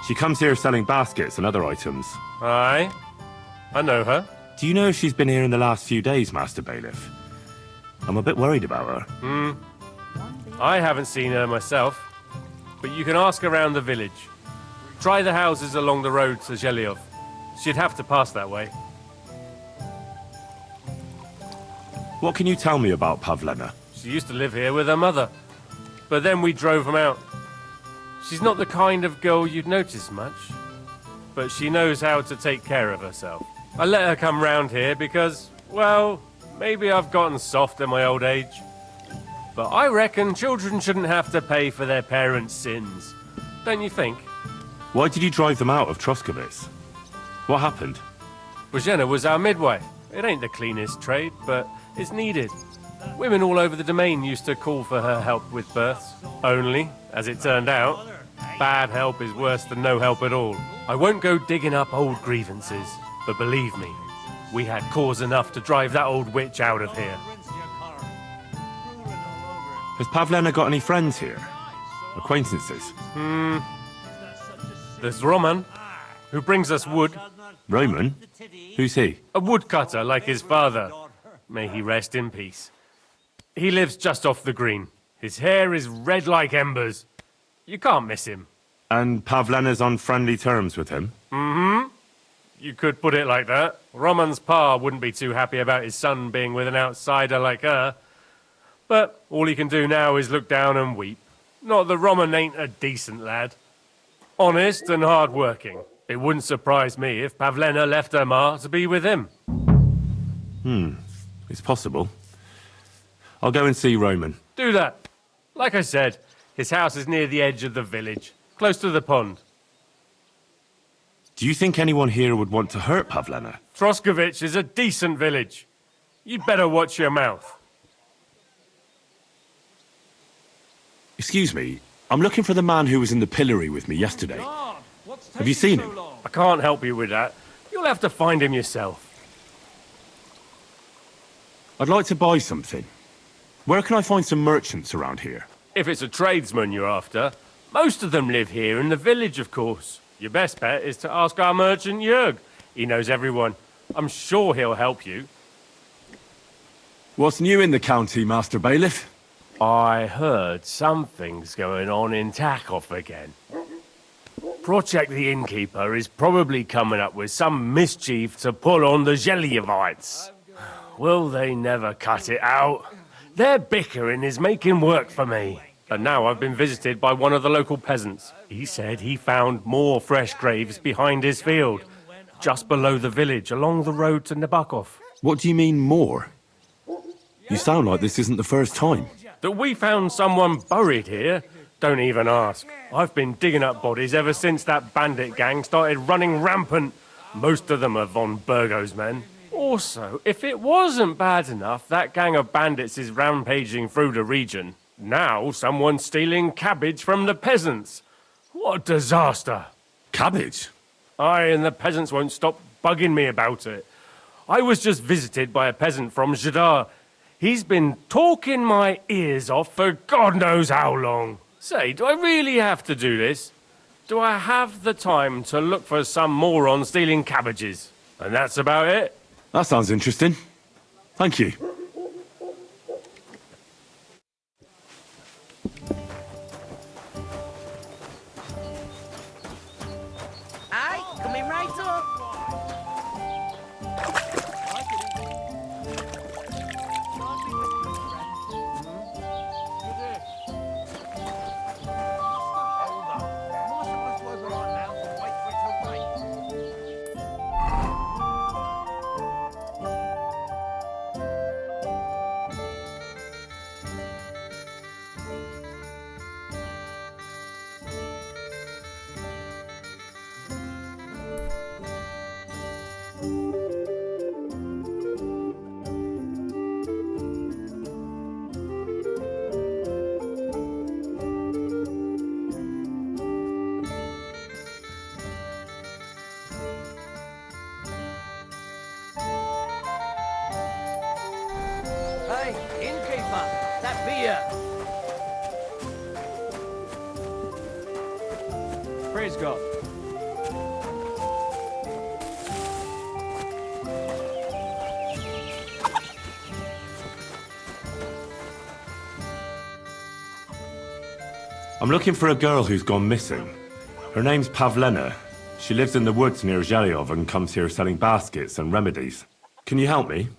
She comes here selling baskets and other items. Aye. I know her. Do you know if she's been here in the last few days, Master Bailiff? I'm a bit worried about her. I haven't seen her myself, but you can ask around the village. Try the houses along the road to Zhelyov. She'd have to pass that way. What can you tell me about Pavlena? She used to live here with her mother. But then we drove them out. She's not the kind of girl you'd notice much. But she knows how to take care of herself. I let her come round here because, well, maybe I've gotten soft in my old age. But I reckon children shouldn't have to pay for their parents' sins. Don't you think? Why did you drive them out of Troskovitz? What happened? Bożena was our midwife. It ain't the cleanest trade, but it's needed. Women all over the domain used to call for her help with births. Only, as it turned out, bad help is worse than no help at all. I won't go digging up old grievances, but believe me, we had cause enough to drive that old witch out of here. Has Pavlena got any friends here? Acquaintances? There's Roman, who brings us wood. Roman? Who's he? A woodcutter like his father. May he rest in peace. He lives just off the green. His hair is red like embers. You can't miss him. And Pavlena's on friendly terms with him? Mm-hmm. You could put it like that. Roman's pa wouldn't be too happy about his son being with an outsider like her. But all he can do now is look down and weep. Not that Roman ain't a decent lad. Honest and hard-working. It wouldn't surprise me if Pavlena left her ma to be with him. It's possible. I'll go and see Roman. Do that. Like I said, his house is near the edge of the village, close to the pond. Do you think anyone here would want to hurt Pavlena? Troskovitz is a decent village. You'd better watch your mouth. Excuse me, I'm looking for the man who was in the pillory with me yesterday. Have you seen him? I can't help you with that. You'll have to find him yourself. I'd like to buy something. Where can I find some merchants around here? If it's a tradesman you're after, most of them live here in the village, of course. Your best bet is to ask our merchant Jörg. He knows everyone. I'm sure he'll help you. What's new in the county, Master Bailiff? I heard something's going on in Takov again. Project the Innkeeper is probably coming up with some mischief to pull on the Zeliovites. Will they never cut it out? Their bickering is making work for me. And now I've been visited by one of the local peasants. He said he found more fresh graves behind his field, just below the village, along the road to Nabokov. What do you mean, more? You sound like this isn't the first time. That we found someone buried here? Don't even ask. I've been digging up bodies ever since that bandit gang started running rampant. Most of them are von Burgo's men. Also, if it wasn't bad enough that gang of bandits is rampaging through the region, now someone's stealing cabbage from the peasants. What a disaster. Cabbage? Aye, and the peasants won't stop bugging me about it. I was just visited by a peasant from Zadar. He's been talking my ears off for God knows how long. Say, do I really have to do this? Do I have the time to look for some moron stealing cabbages? And that's about it. That sounds interesting. Thank you. Aye, coming right up. Hey, innkeeper, that beer. Praise God. I'm looking for a girl who's gone missing. Her name's Pavlena. She lives in the woods near Zhelyov and comes here selling baskets and remedies. Can you help me?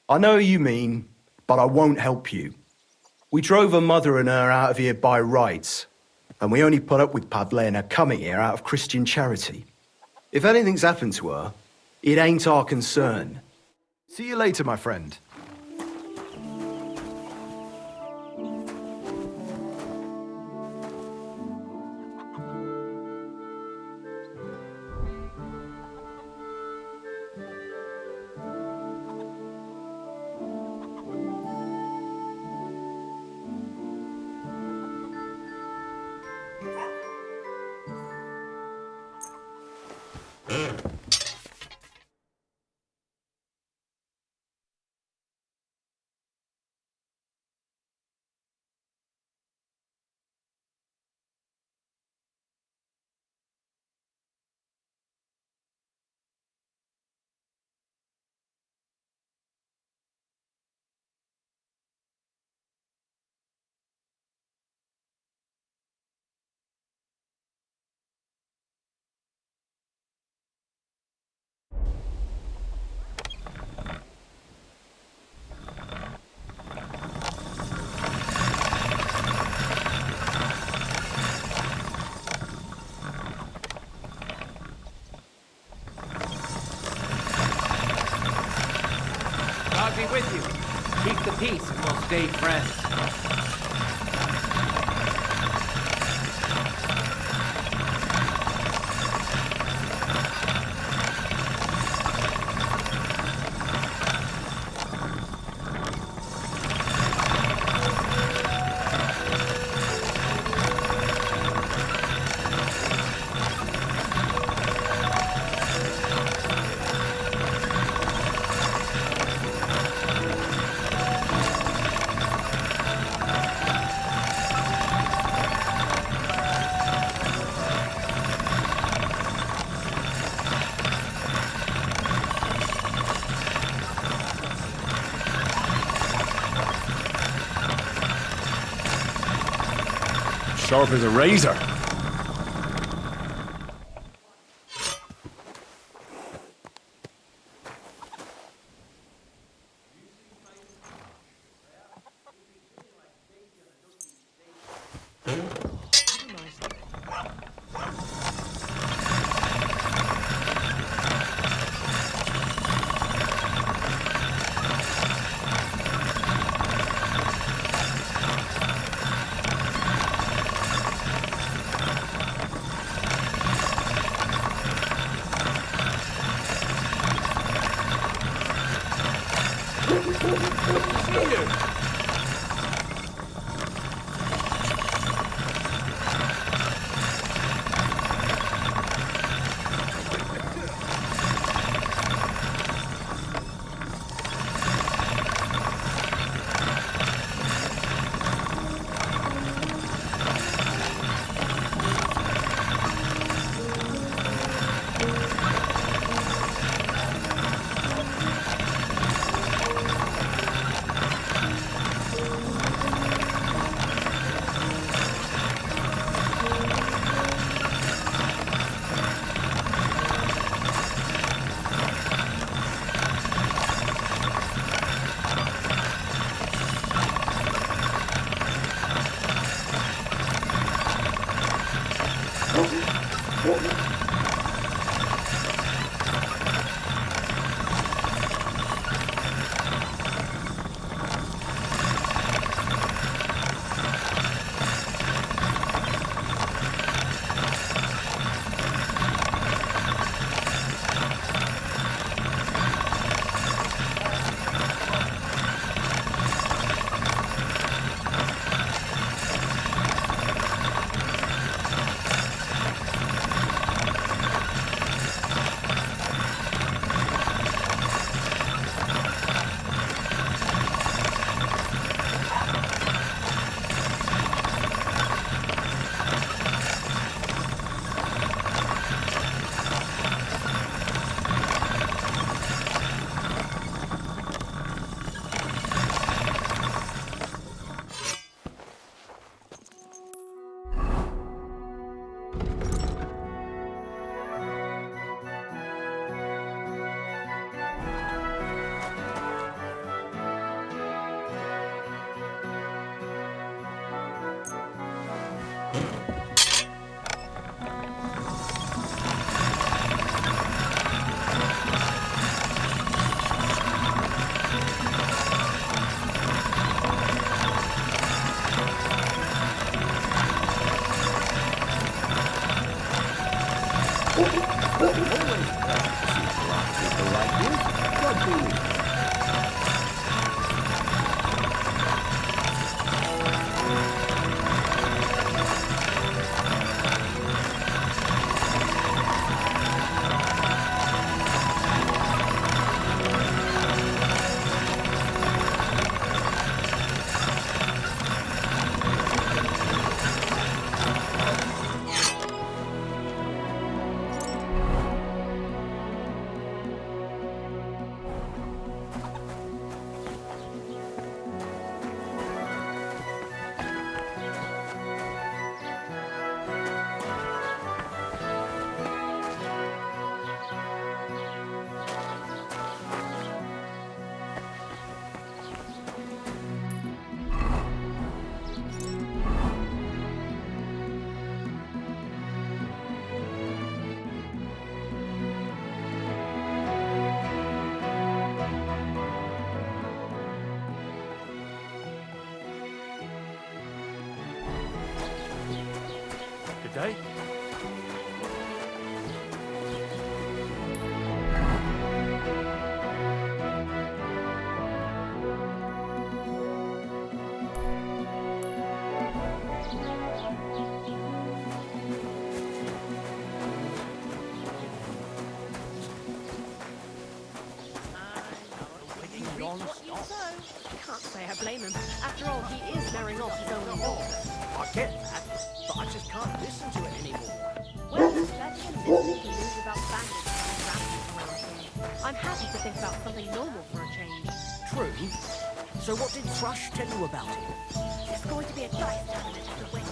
I know what you mean, but I won't help you. We drove her mother and her out of here by rights, and we only put up with Pavlena coming here out of Christian charity. If anything's happened to her, it ain't our concern. See you later, my friend. God be with you. Keep the peace and we'll stay friends. Sharp as a razor. Good day. Can't say I blame him. After all, he is marrying off his only daughter. I get that, but I just can't listen to it anymore. Well, it's better than making news about bandits and rampants around here. I'm happy to think about something normal for a change. True. So what did Thrush tell you about it? There's going to be a dice tournament at the wing.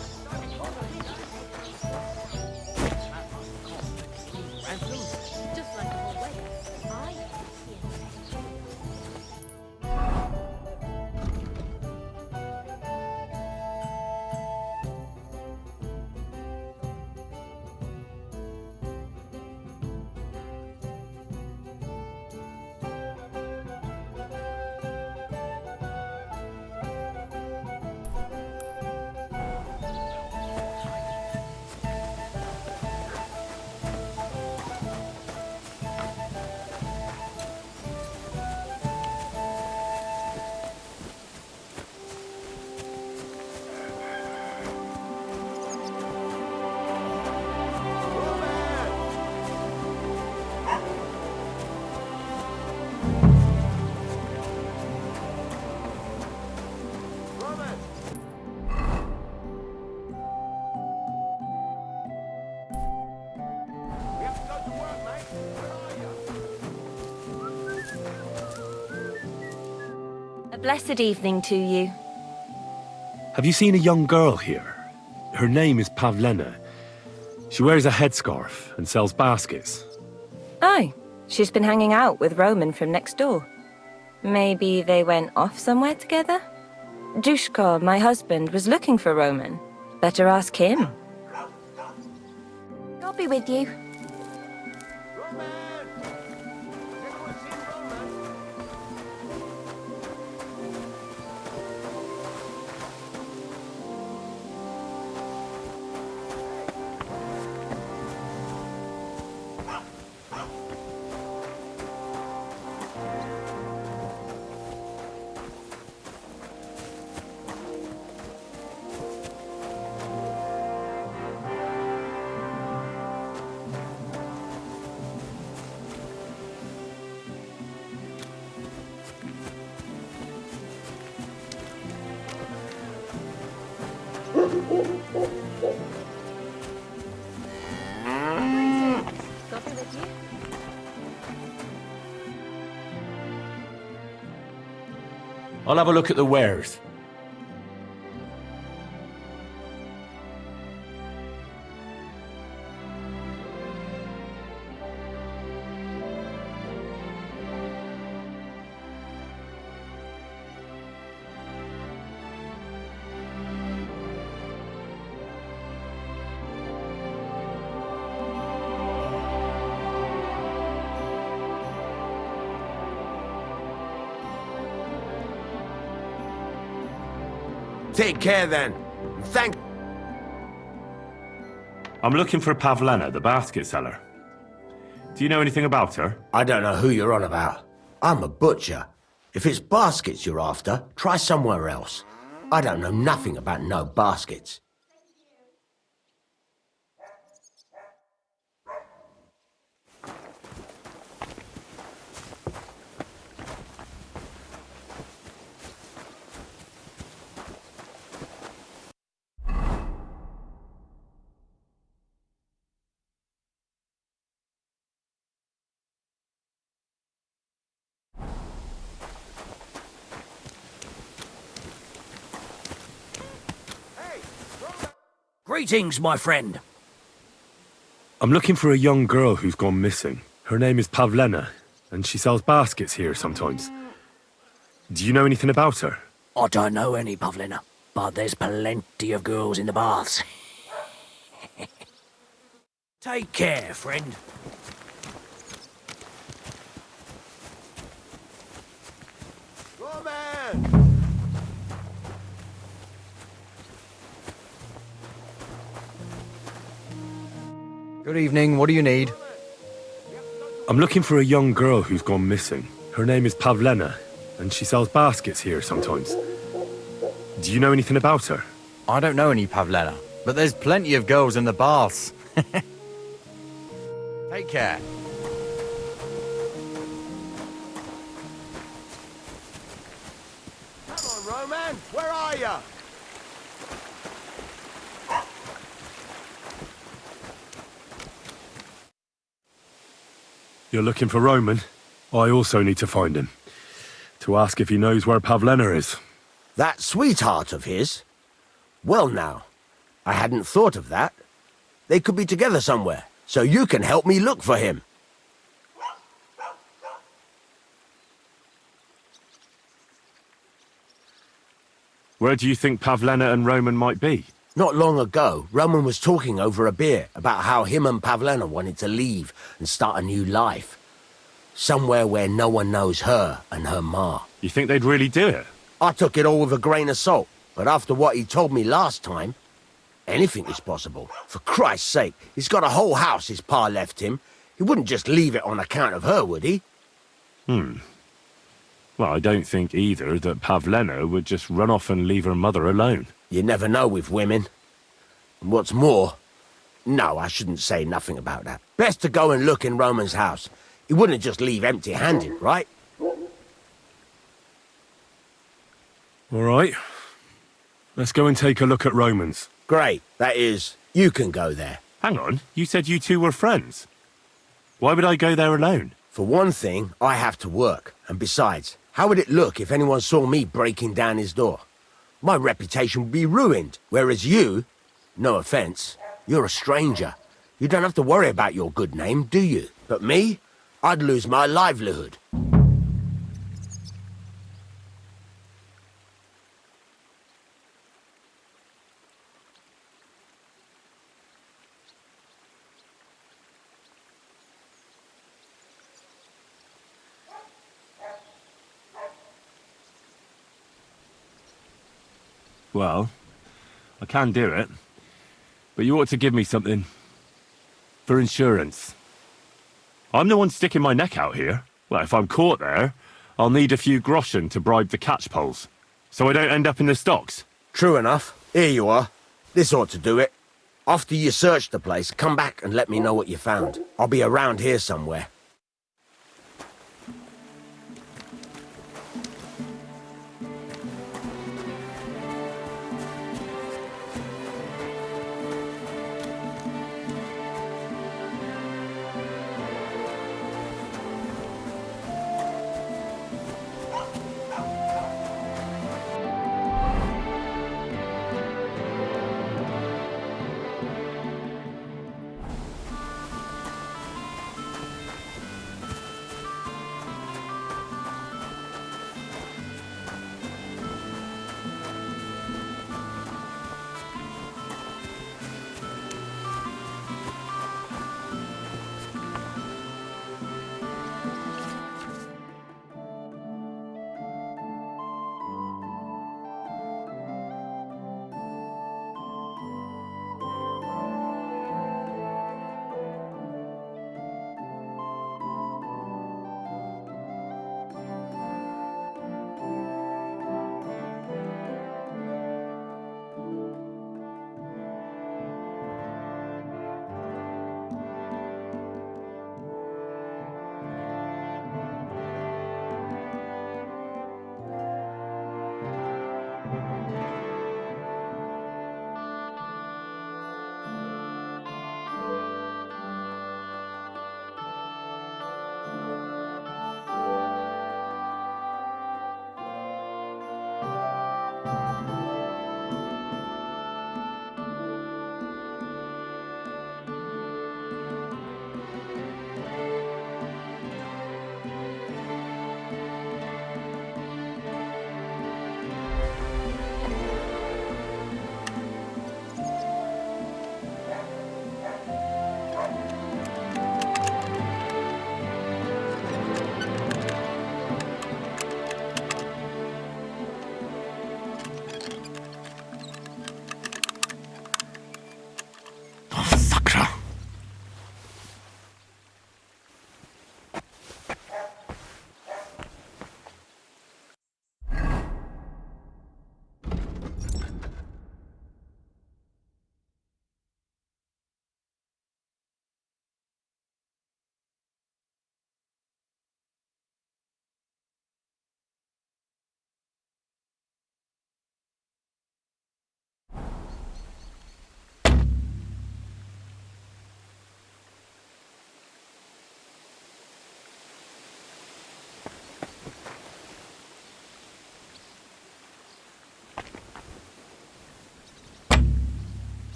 Ransoms? Just like the whole wedding. I A blessed evening to you. Have you seen a young girl here? Her name is Pavlena. She wears a headscarf and sells baskets. Oh, she's been hanging out with Roman from next door. Maybe they went off somewhere together? Dushko, my husband, was looking for Roman. Better ask him. God be with you. I'll have a look at the wares. Take care then. Thank. I'm looking for Pavlena, the basket seller. Do you know anything about her? I don't know who you're on about. I'm a butcher. If it's baskets you're after, try somewhere else. I don't know nothing about no baskets. Greetings, my friend. I'm looking for a young girl who's gone missing. Her name is Pavlena, and she sells baskets here sometimes. Do you know anything about her? I don't know any, Pavlina, but there's plenty of girls in the baths. Take care, friend. Good evening, what do you need? I'm looking for a young girl who's gone missing. Her name is Pavlena, and she sells baskets here sometimes. Do you know anything about her? I don't know any Pavlena, but there's plenty of girls in the baths. Take care. Come on, Roman, where are you? You're looking for Roman? I also need to find him. To ask if he knows where Pavlena is. That sweetheart of his? Well now, I hadn't thought of that. They could be together somewhere, so you can help me look for him. Where do you think Pavlena and Roman might be? Not long ago, Roman was talking over a beer about how him and Pavlena wanted to leave and start a new life. Somewhere where no one knows her and her ma. You think they'd really do it? I took it all with a grain of salt, but after what he told me last time, anything is possible. For Christ's sake, he's got a whole house his pa left him. He wouldn't just leave it on account of her, would he? Well, I don't think either that Pavlena would just run off and leave her mother alone. You never know with women. And what's more... No, I shouldn't say nothing about that. Best to go and look in Roman's house. He wouldn't just leave empty-handed, right? All right. Let's go and take a look at Roman's. Great. That is, you can go there. Hang on, you said you two were friends. Why would I go there alone? For one thing, I have to work. And besides, how would it look if anyone saw me breaking down his door? My reputation would be ruined. Whereas you, no offense, you're a stranger. You don't have to worry about your good name, do you? But me, I'd lose my livelihood. Well, I can do it. But you ought to give me something. For insurance. I'm the one sticking my neck out here. Well, if I'm caught there, I'll need a few groschen to bribe the catchpoles. So I don't end up in the stocks. True enough. Here you are. This ought to do it. After you search the place, come back and let me know what you found. I'll be around here somewhere.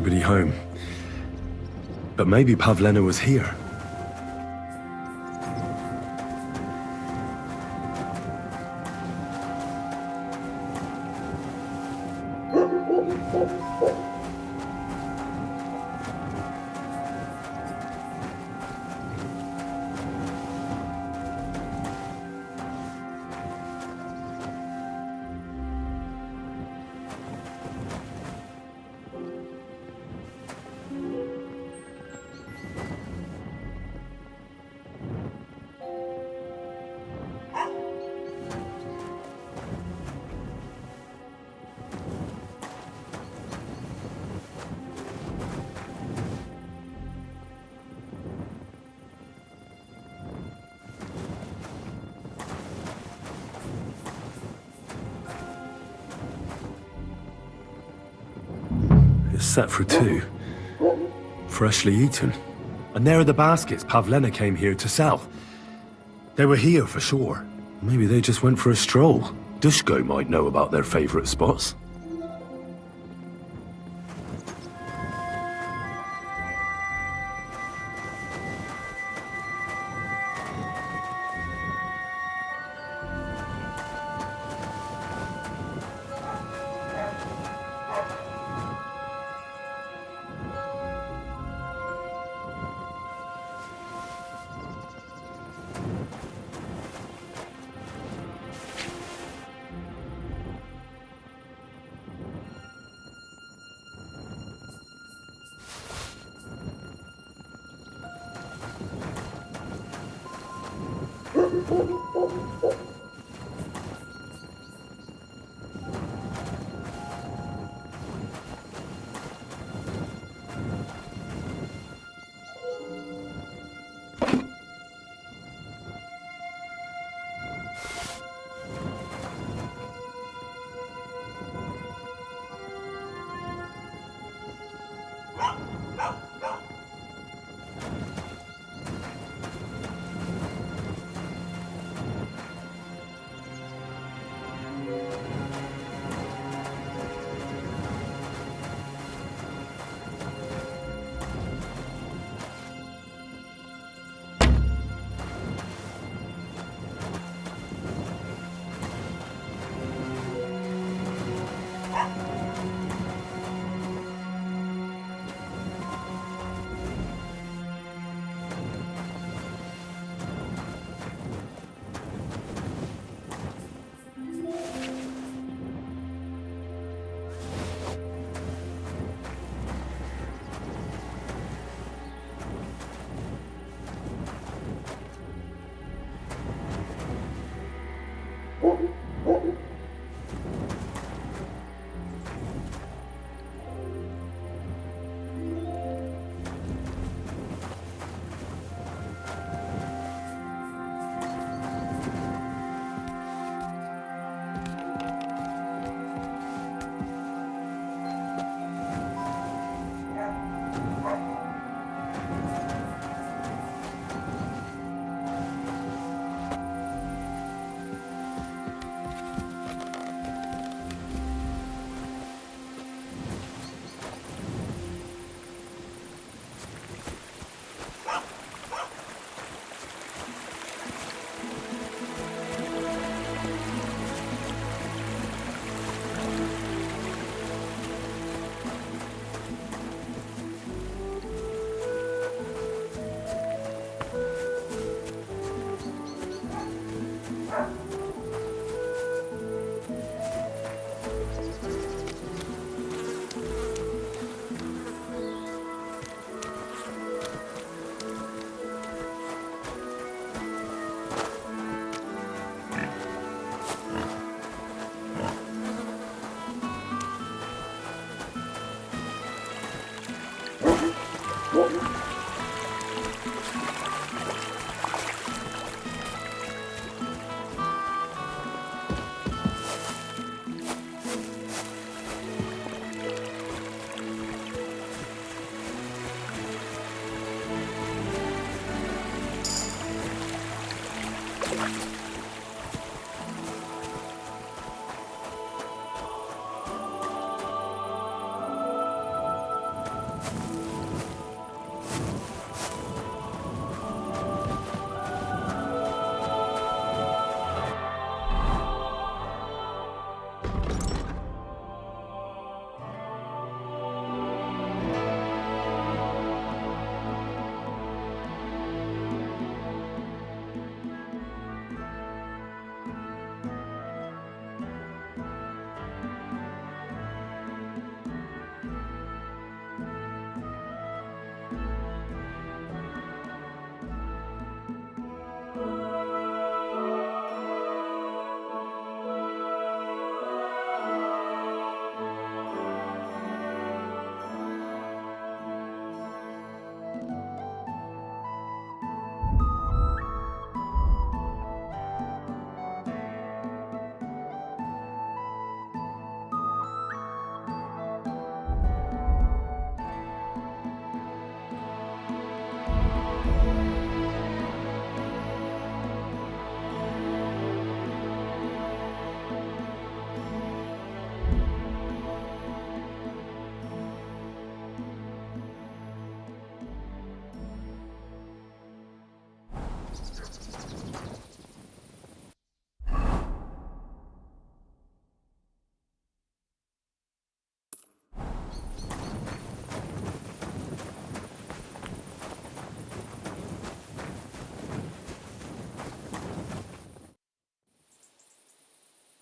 nobody home. But maybe Pavlena was here. It's set for two. Freshly eaten. And there are the baskets Pavlena came here to sell. They were here for sure. Maybe they just went for a stroll. Dushko might know about their favorite spots.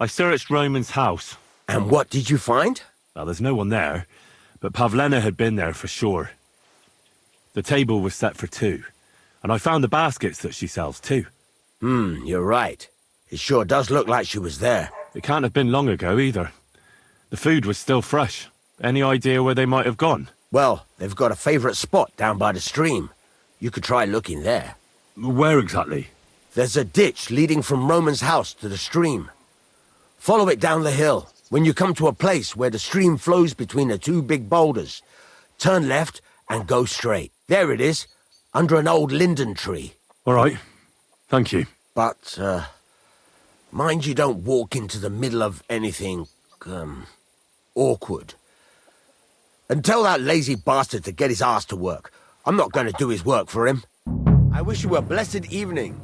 I searched Roman's house. And what did you find? Well, there's no one there, but Pavlena had been there for sure. The table was set for two, and I found the baskets that she sells too. You're right. It sure does look like she was there. It can't have been long ago either. The food was still fresh. Any idea where they might have gone? Well, they've got a favorite spot down by the stream. You could try looking there. Where exactly? There's a ditch leading from Roman's house to the stream. Follow it down the hill. When you come to a place where the stream flows between the two big boulders, turn left and go straight. There it is, under an old linden tree. All right. Thank you. But, mind you don't walk into the middle of anything, awkward. And tell that lazy bastard to get his ass to work. I'm not going to do his work for him. I wish you a blessed evening.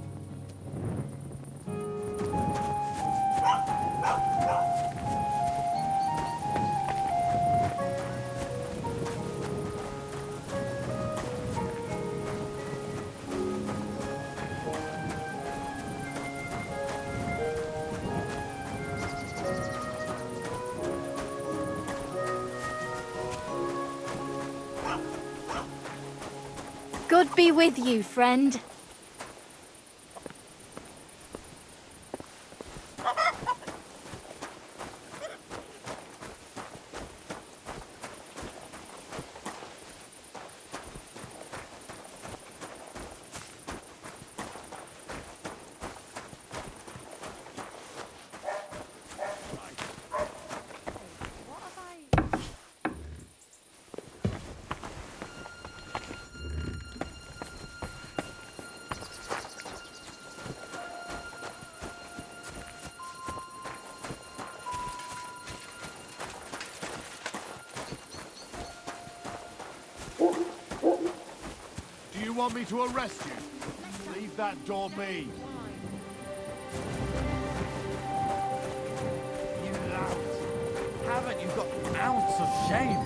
God be with you, friend. Do you want me to arrest you? Leave that door be. You lout. Haven't you got an ounce of shame?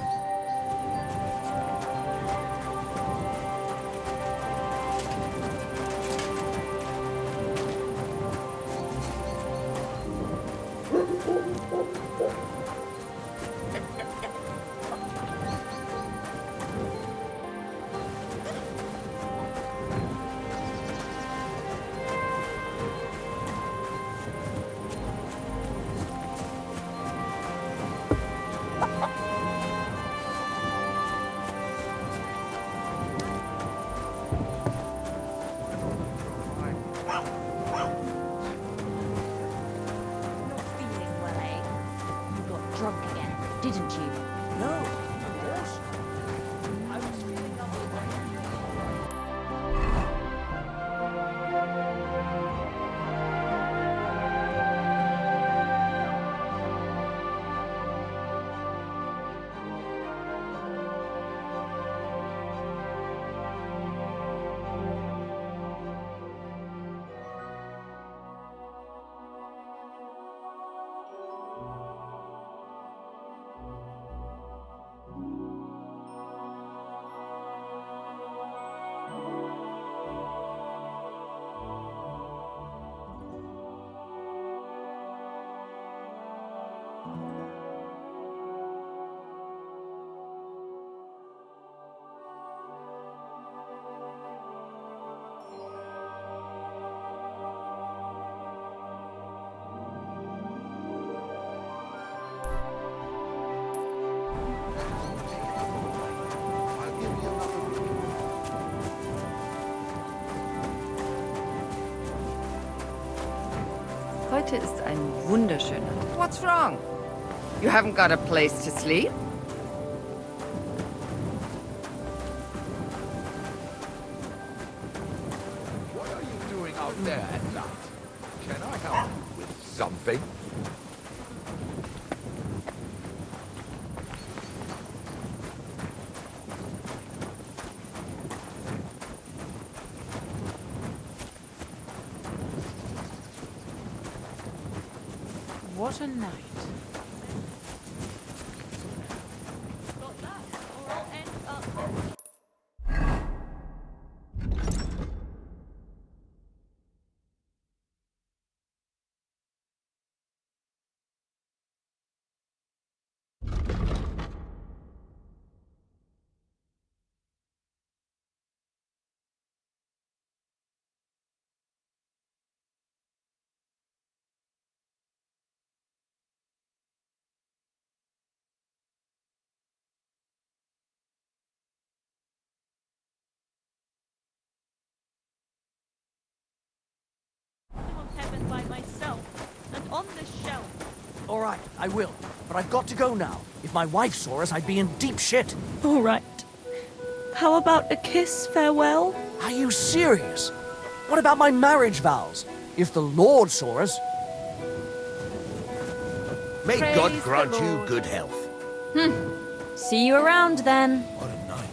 Didn't you? No, of course. I was feeling Heute ist ein wunderschöner. What's wrong? You haven't got a place to sleep? What are you doing out there at night? Can I help you with something? What a night. right, I will. But I've got to go now. If my wife saw us, I'd be in deep shit. All right. How about a kiss farewell? Are you serious? What about my marriage vows? If the Lord saw us... May Praise God the grant you Lord. good health. See you around then. What a night.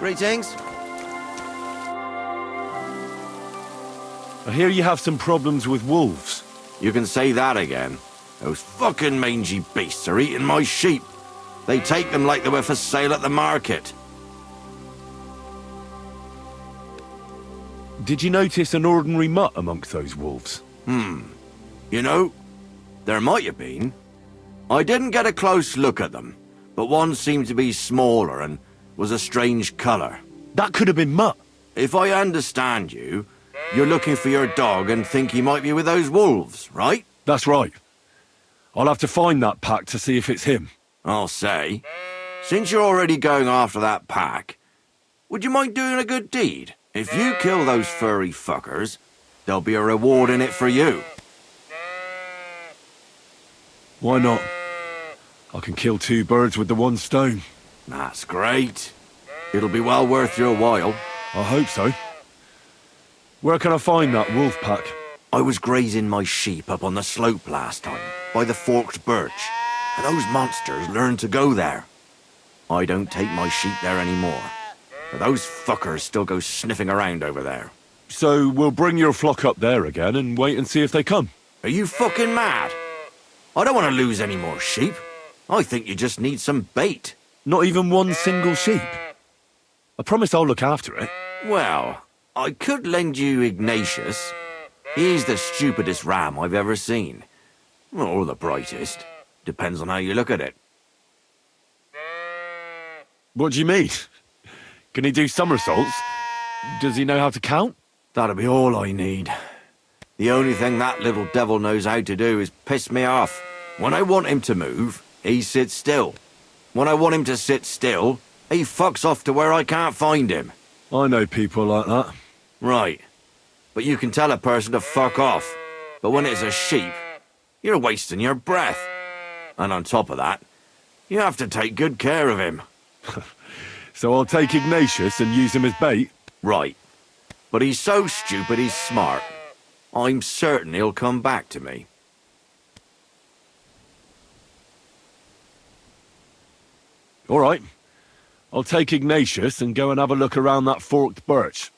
Greetings. I hear you have some problems with wolves. You can say that again. Those fucking mangy beasts are eating my sheep. They take them like they were for sale at the market. Did you notice an ordinary mutt amongst those wolves? You know, there might have been. I didn't get a close look at them, but one seemed to be smaller and was a strange colour. That could have been Mutt. If I understand you, you're looking for your dog and think he might be with those wolves, right? That's right. I'll have to find that pack to see if it's him. I'll say, since you're already going after that pack, would you mind doing a good deed? If you kill those furry fuckers, there'll be a reward in it for you. Why not? I can kill 2 birds with the one stone. That's great. It'll be well worth your while. I hope so. Where can I find that wolf pack? I was grazing my sheep up on the slope last time, by the forked birch, and those monsters learned to go there. I don't take my sheep there anymore, but those fuckers still go sniffing around over there. So we'll bring your flock up there again and wait and see if they come. Are you fucking mad? I don't want to lose any more sheep. I think you just need some bait. Not even one single sheep? I promise I'll look after it. Well, I could lend you Ignatius. He's the stupidest ram I've ever seen. Or the brightest. Depends on how you look at it. What do you mean? Can he do somersaults? Does he know how to count? That'll be all I need. The only thing that little devil knows how to do is piss me off. When I want him to move, he sits still. When I want him to sit still, he fucks off to where I can't find him. I know people like that. Right. But you can tell a person to fuck off. But when it's a sheep, you're wasting your breath. And on top of that, you have to take good care of him. So I'll take Ignatius and use him as bait? Right. But he's so stupid he's smart. I'm certain he'll come back to me. All right. I'll take Ignatius and go and have a look around that forked birch.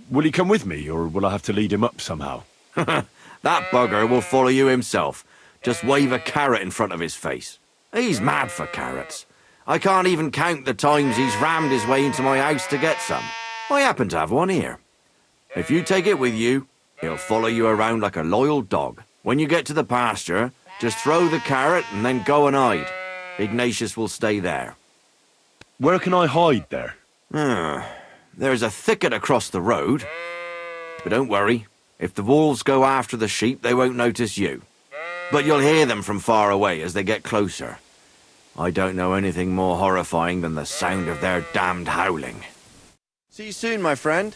Will he come with me, or will I have to lead him up somehow? That bugger will follow you himself. Just wave a carrot in front of his face. He's mad for carrots. I can't even count the times he's rammed his way into my house to get some. I happen to have one here. If you take it with you, he'll follow you around like a loyal dog. When you get to the pasture, just throw the carrot and then go and hide. Ignatius will stay there. Where can I hide there? There's a thicket across the road. But don't worry. If the wolves go after the sheep, they won't notice you. But you'll hear them from far away as they get closer. I don't know anything more horrifying than the sound of their damned howling. See you soon, my friend.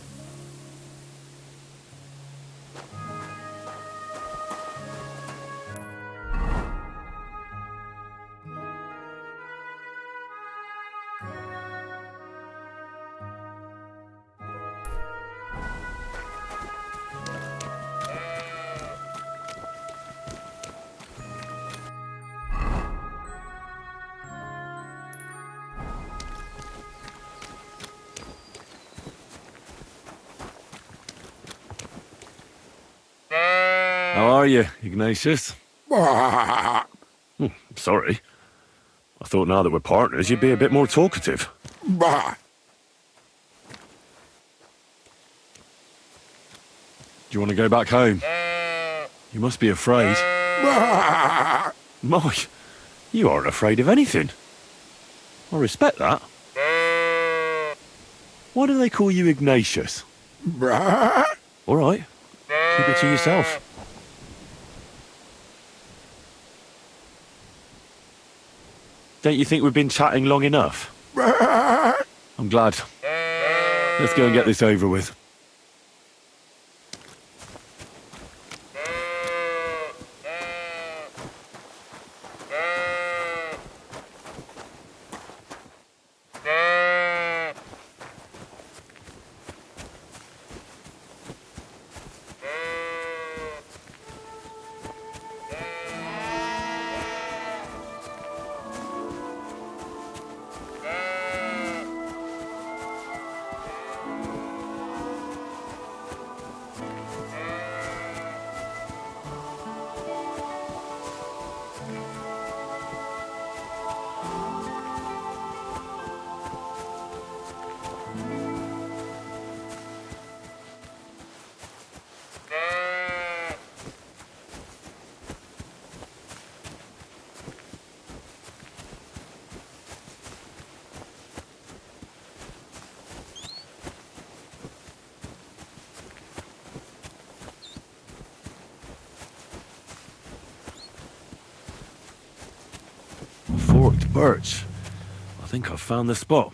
How are you, Ignatius? Sorry. I thought now that we're partners, you'd be a bit more talkative. Do you want to go back home? You must be afraid. Mike, you aren't afraid of anything. I respect that. Why do they call you Ignatius? All right. Keep it to yourself. Don't you think we've been chatting long enough? I'm glad. Let's go and get this over with. forked birch. I think I've found the spot.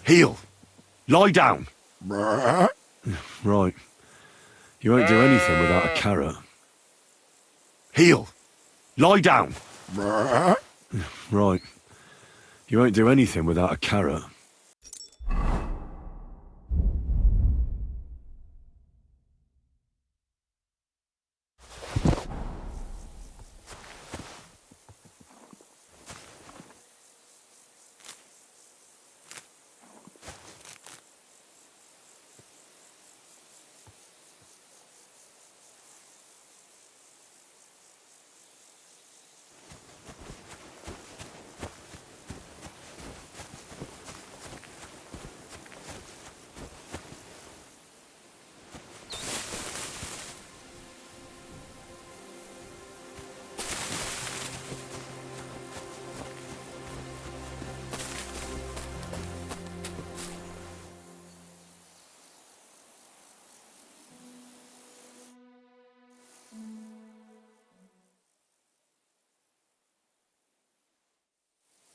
Heel! Lie down! Right. You won't do anything without a carrot. Heel! Lie down! Right. You won't do anything without a carrot.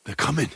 They're coming.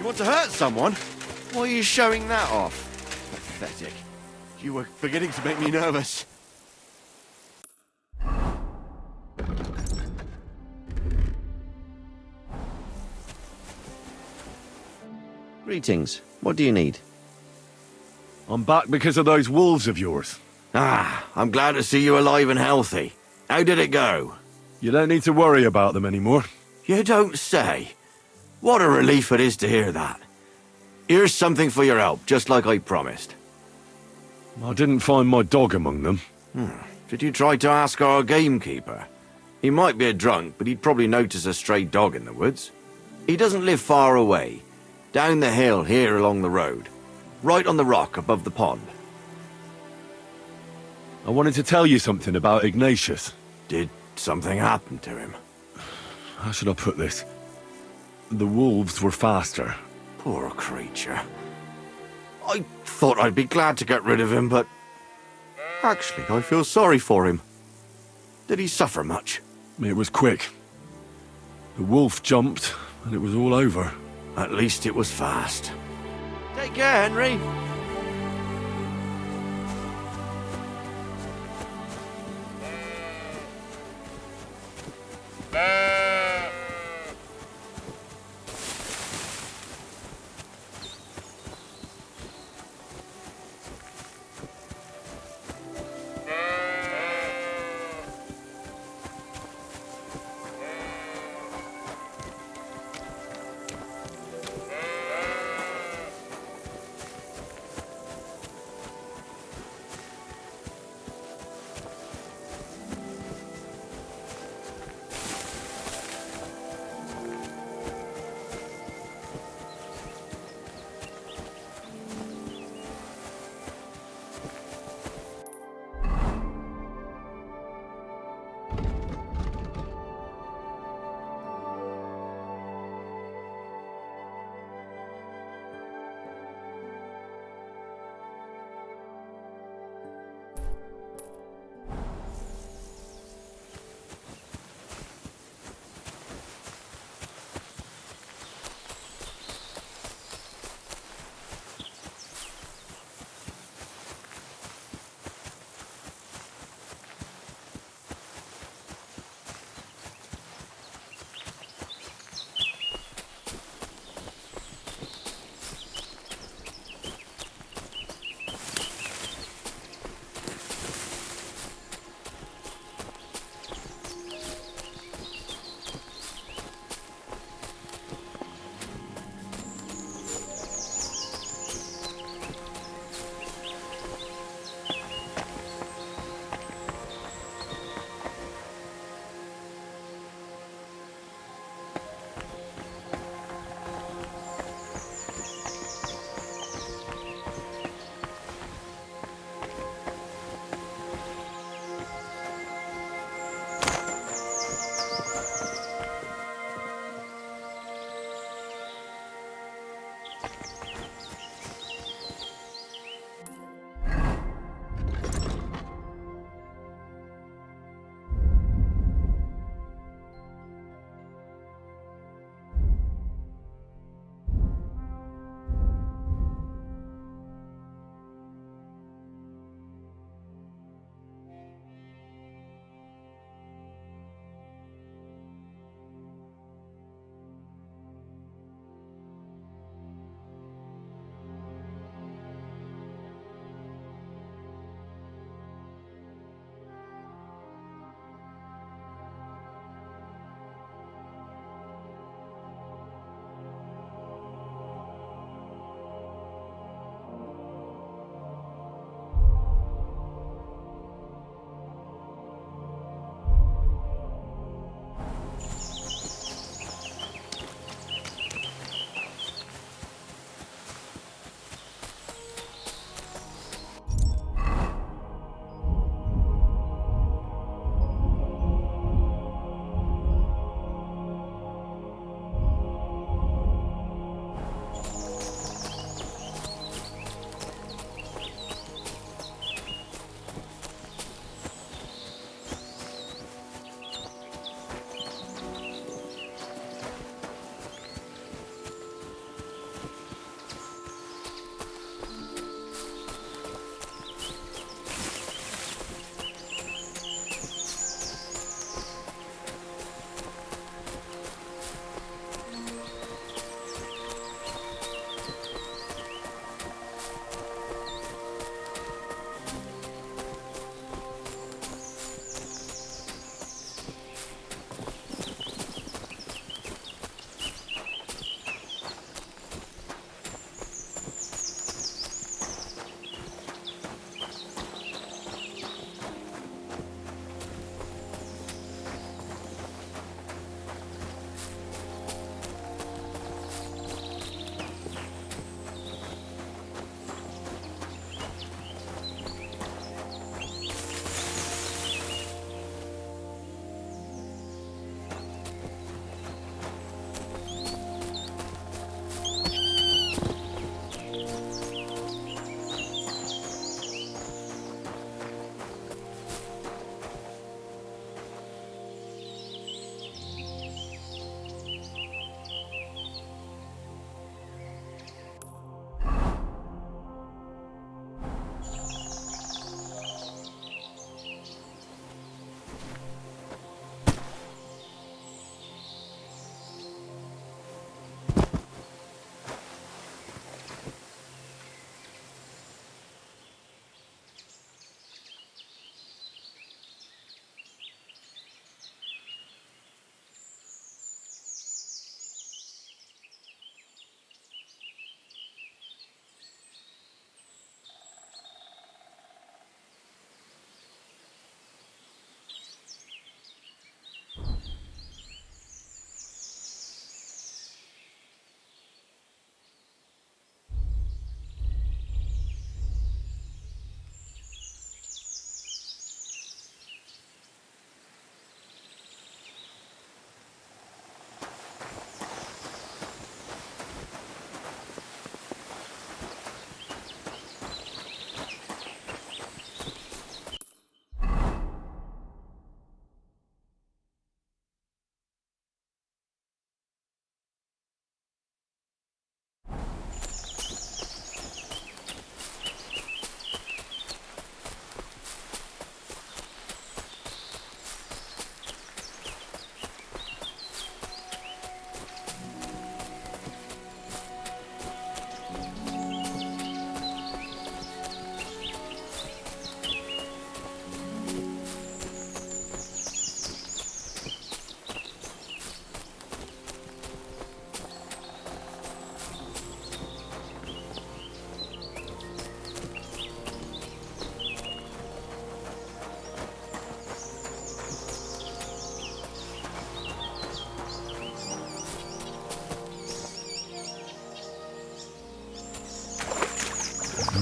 You want to hurt someone? Why are you showing that off? Pathetic. You were beginning to make me nervous. Greetings. What do you need? I'm back because of those wolves of yours. Ah, I'm glad to see you alive and healthy. How did it go? You don't need to worry about them anymore. You don't say. What a relief it is to hear that. Here's something for your help, just like I promised. I didn't find my dog among them. Did you try to ask our gamekeeper? He might be a drunk, but he'd probably notice a stray dog in the woods. He doesn't live far away. Down the hill here along the road. Right on the rock above the pond. I wanted to tell you something about Ignatius. Did something happen to him? How should I put this? The wolves were faster. Poor creature. I thought I'd be glad to get rid of him, but... Actually, I feel sorry for him. Did he suffer much? It was quick. The wolf jumped, and it was all over. At least it was fast. Take care, Henry.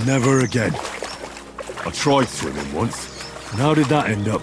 Never again. I tried swimming once. And how did that end up?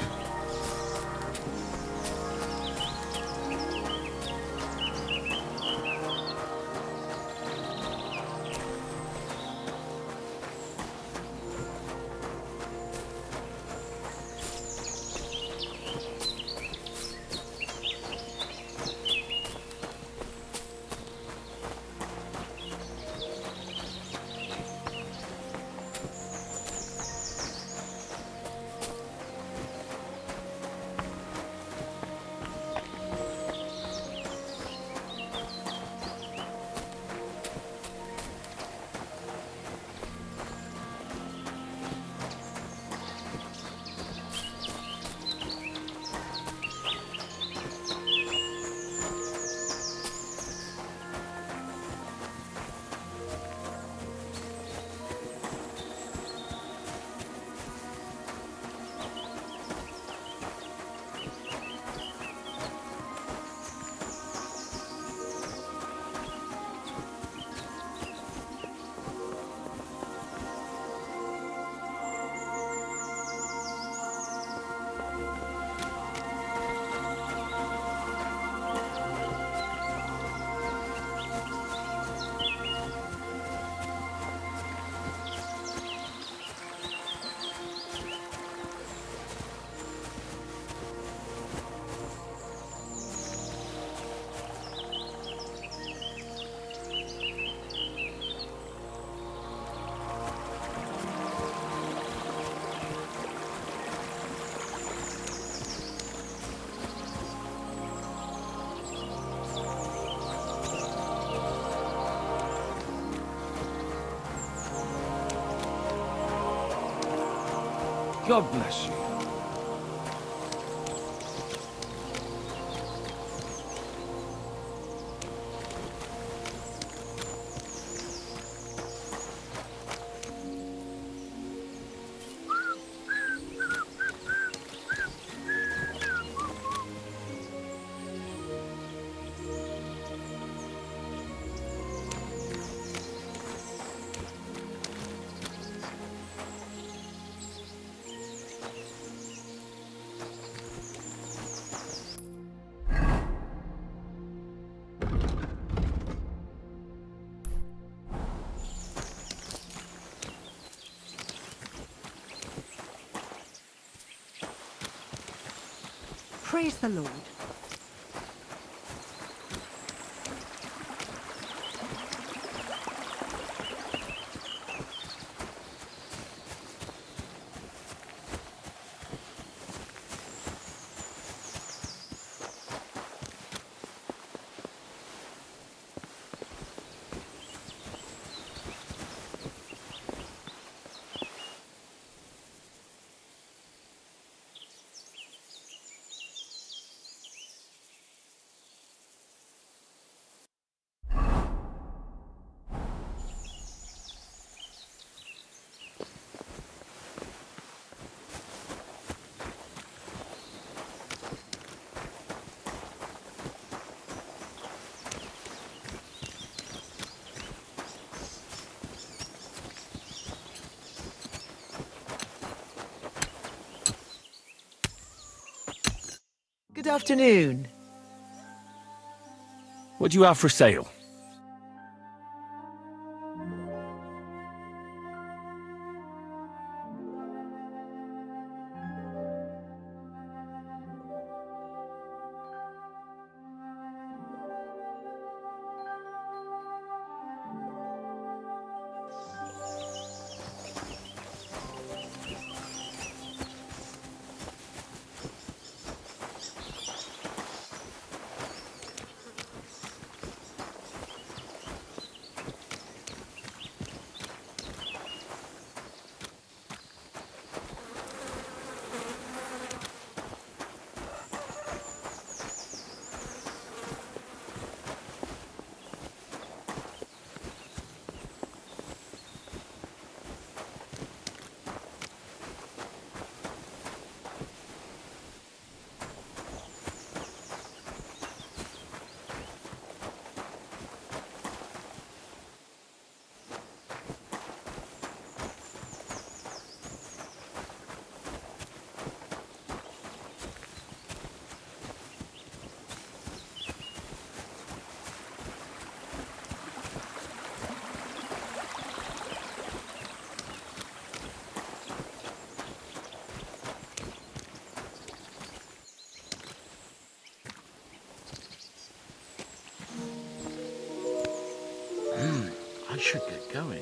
God bless you. Praise the Lord. Good afternoon. What do you have for sale? going?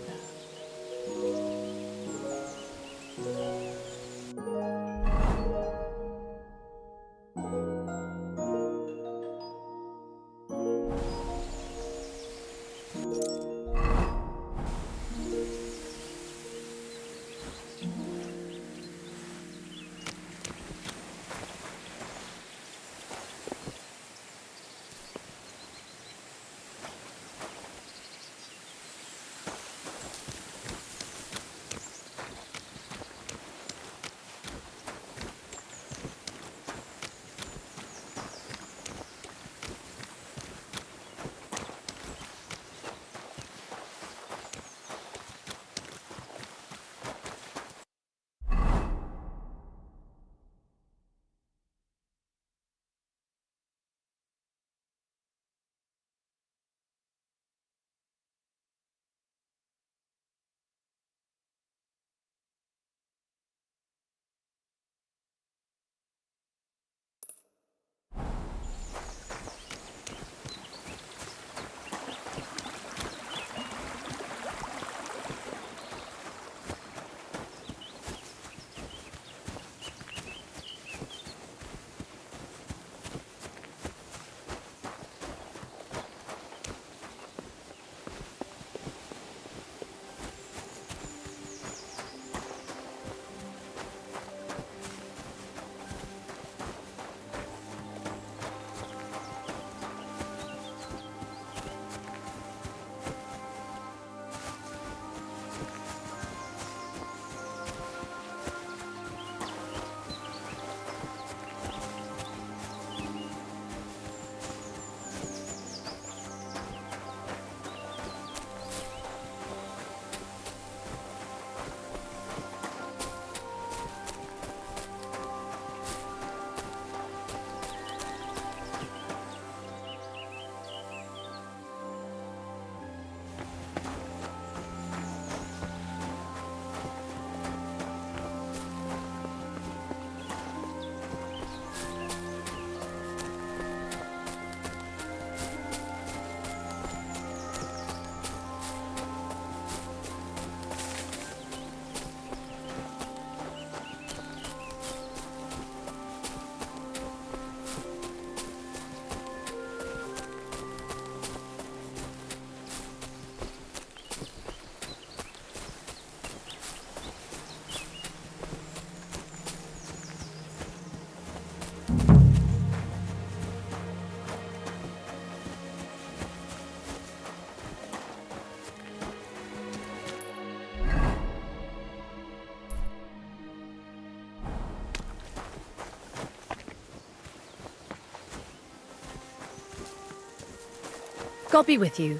God be with you.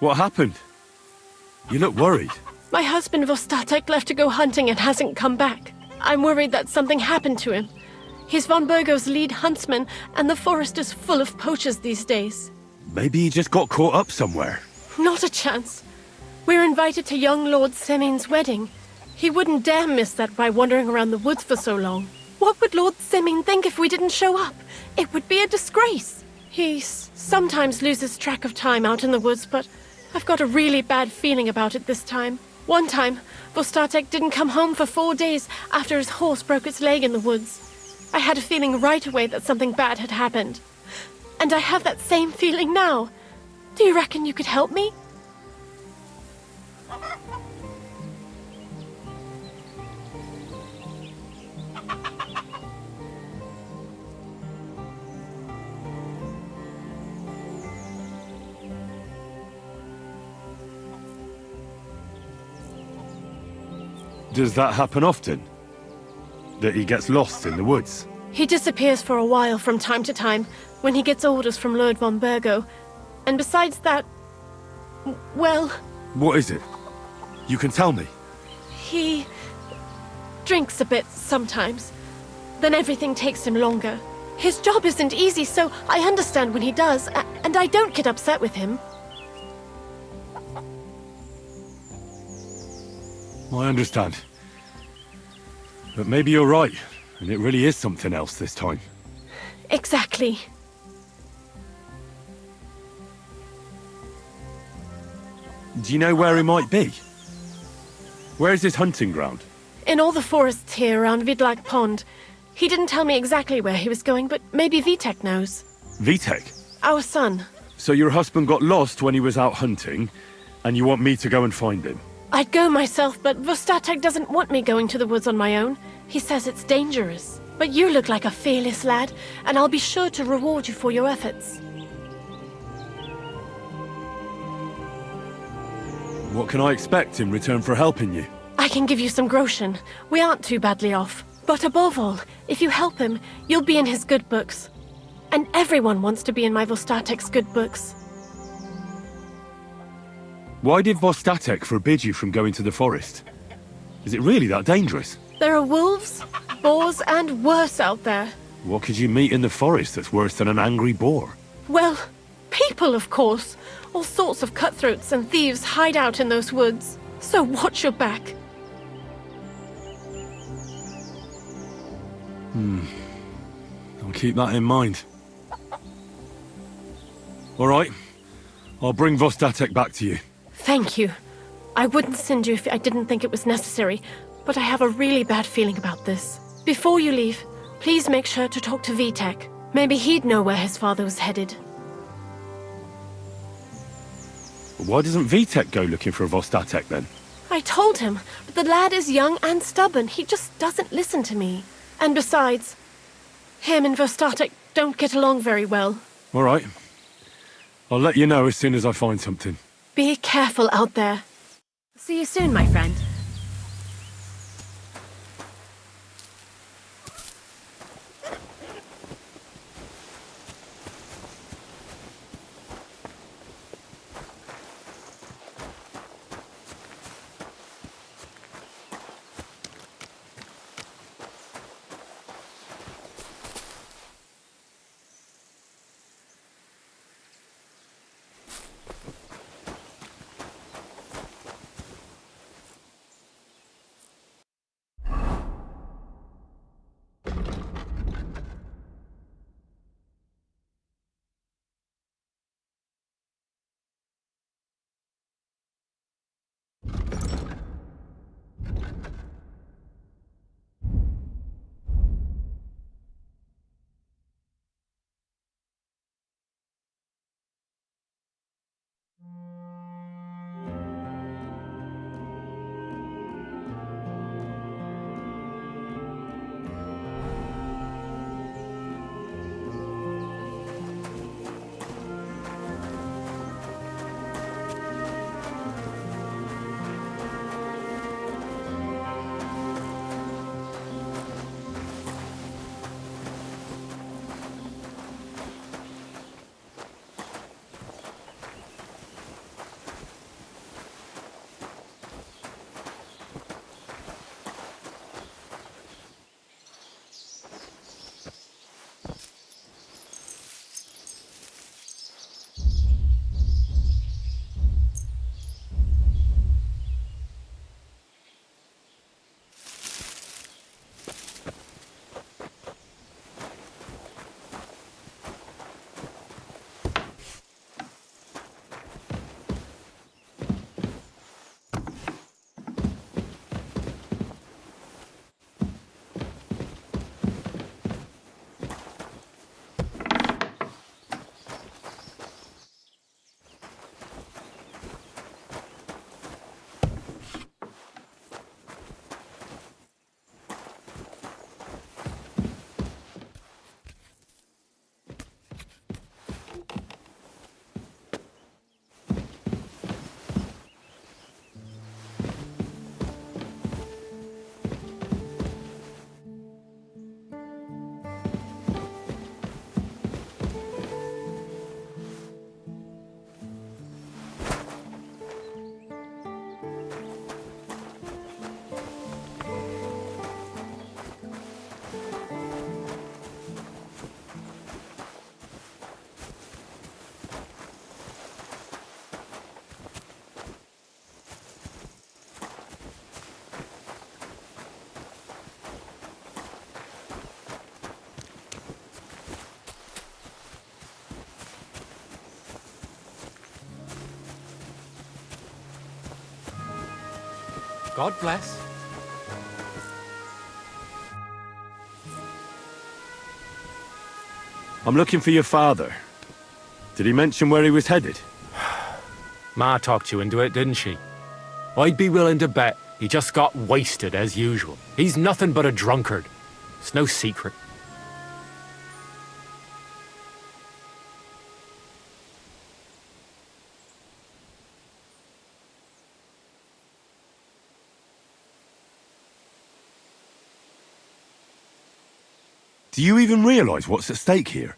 What happened? You look worried. My husband Vostatek left to go hunting and hasn't come back. I'm worried that something happened to him. He's von Burgo's lead huntsman, and the forest is full of poachers these days. Maybe he just got caught up somewhere. Not a chance. We're invited to young Lord Semin's wedding. He wouldn't dare miss that by wandering around the woods for so long. What would Lord Semin think if we didn't show up? It would be a disgrace. He sometimes loses track of time out in the woods, but I've got a really bad feeling about it this time. One time, Vostatek didn't come home for 4 days after his horse broke its leg in the woods. I had a feeling right away that something bad had happened. And I have that same feeling now. Do you reckon you could help me? Does that happen often? That he gets lost in the woods? He disappears for a while from time to time when he gets orders from Lord von Burgo. And besides that, well... What is it? You can tell me. He drinks a bit sometimes. Then everything takes him longer. His job isn't easy, so I understand when he does, and I don't get upset with him. I understand. But maybe you're right, and it really is something else this time. Exactly. Do you know where he might be? Where's his hunting ground? In all the forests here around Vidlak Pond. He didn't tell me exactly where he was going, but maybe Vitek knows. Vitek? Our son. So your husband got lost when he was out hunting, and you want me to go and find him? I'd go myself, but Vostatek doesn't want me going to the woods on my own. He says it's dangerous. But you look like a fearless lad, and I'll be sure to reward you for your efforts. What can I expect in return for helping you? I can give you some groschen. We aren't too badly off. But above all, if you help him, you'll be in his good books. And everyone wants to be in my Vostatek's good books. Why did Vostatek forbid you from going to the forest? Is it really that dangerous? There are wolves, boars, and worse out there. What could you meet in the forest that's worse than an angry boar? Well, people, of course. All sorts of cutthroats and thieves hide out in those woods. So watch your back. I'll keep that in mind. All right. I'll bring Vostatek back to you. Thank you. I wouldn't send you if I didn't think it was necessary, but I have a really bad feeling about this. Before you leave, please make sure to talk to Vitek. Maybe he'd know where his father was headed. Why doesn't Vitek go looking for Vostatek then? I told him, but the lad is young and stubborn. He just doesn't listen to me. And besides, him and Vostatek don't get along very well. All right. I'll let you know as soon as I find something. Be careful out there. See you soon, my friend. God bless. I'm looking for your father. Did he mention where he was headed? Ma talked you into it, didn't she? I'd be willing to bet he just got wasted as usual. He's nothing but a drunkard. It's no secret. Do you even realize what's at stake here?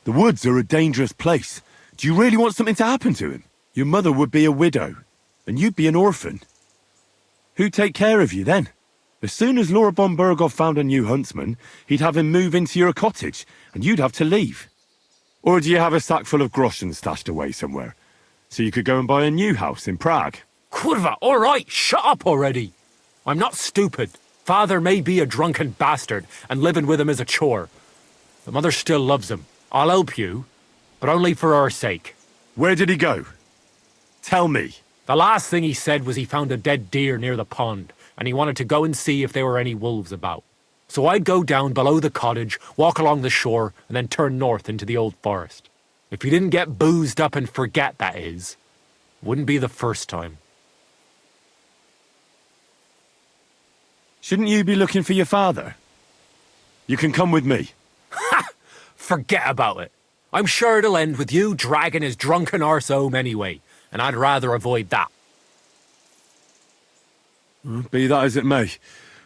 The woods are a dangerous place. Do you really want something to happen to him? Your mother would be a widow, and you'd be an orphan. Who'd take care of you then? As soon as Laura von Burgov found a new huntsman, he'd have him move into your cottage, and you'd have to leave. Or do you have a sack full of groschen stashed away somewhere, so you could go and buy a new house in Prague? Kurva, all right, shut up already. I'm not stupid. Father may be a drunken bastard, and living with him is a chore. The mother still loves him. I'll help you, but only for our sake. Where did he go? Tell me. The last thing he said was he found a dead deer near the pond, and he wanted to go and see if there were any wolves about. So I'd go down below the cottage, walk along the shore, and then turn north into the old forest. If he didn't get boozed up and forget, that is. Wouldn't be the first time. Shouldn't you be looking for your father? You can come with me. Ha! Forget about it. I'm sure it'll end with you dragging his drunken arse home anyway, and I'd rather avoid that. Be that as it may,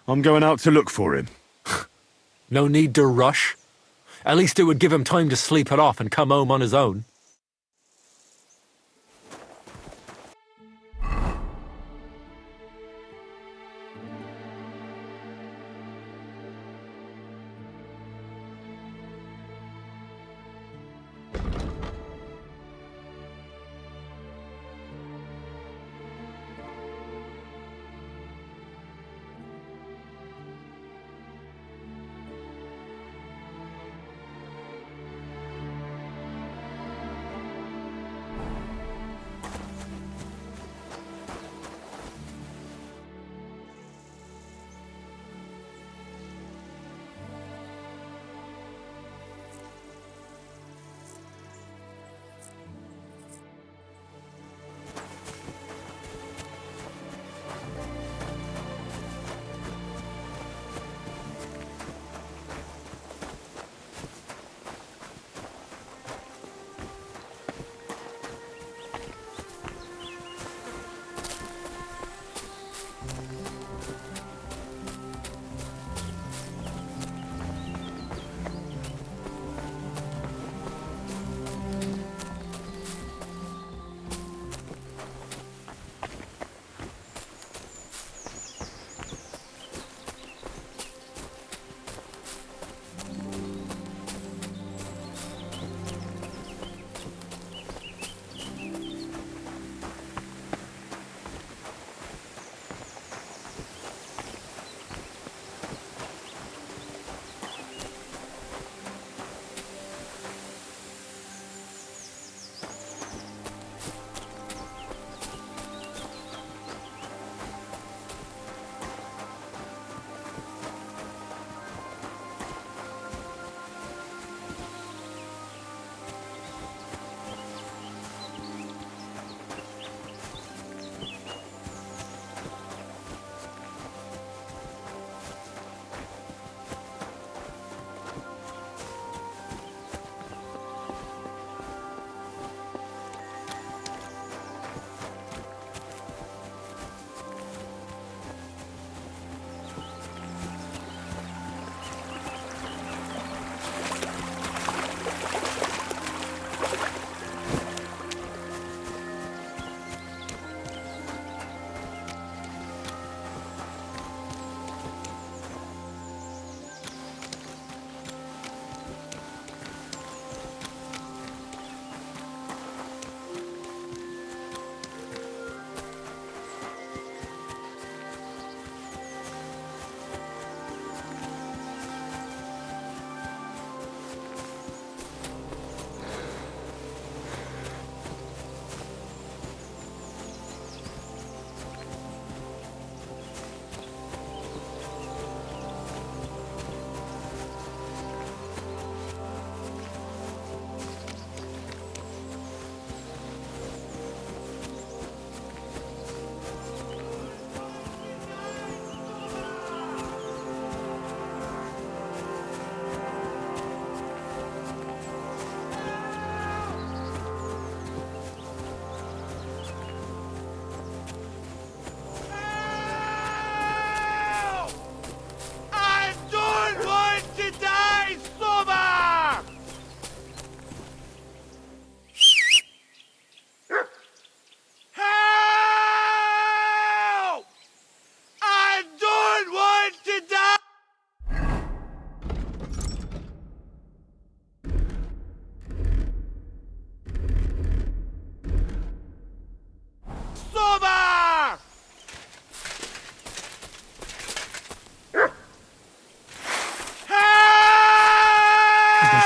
I'm going out to look for him. No need to rush. At least it would give him time to sleep it off and come home on his own.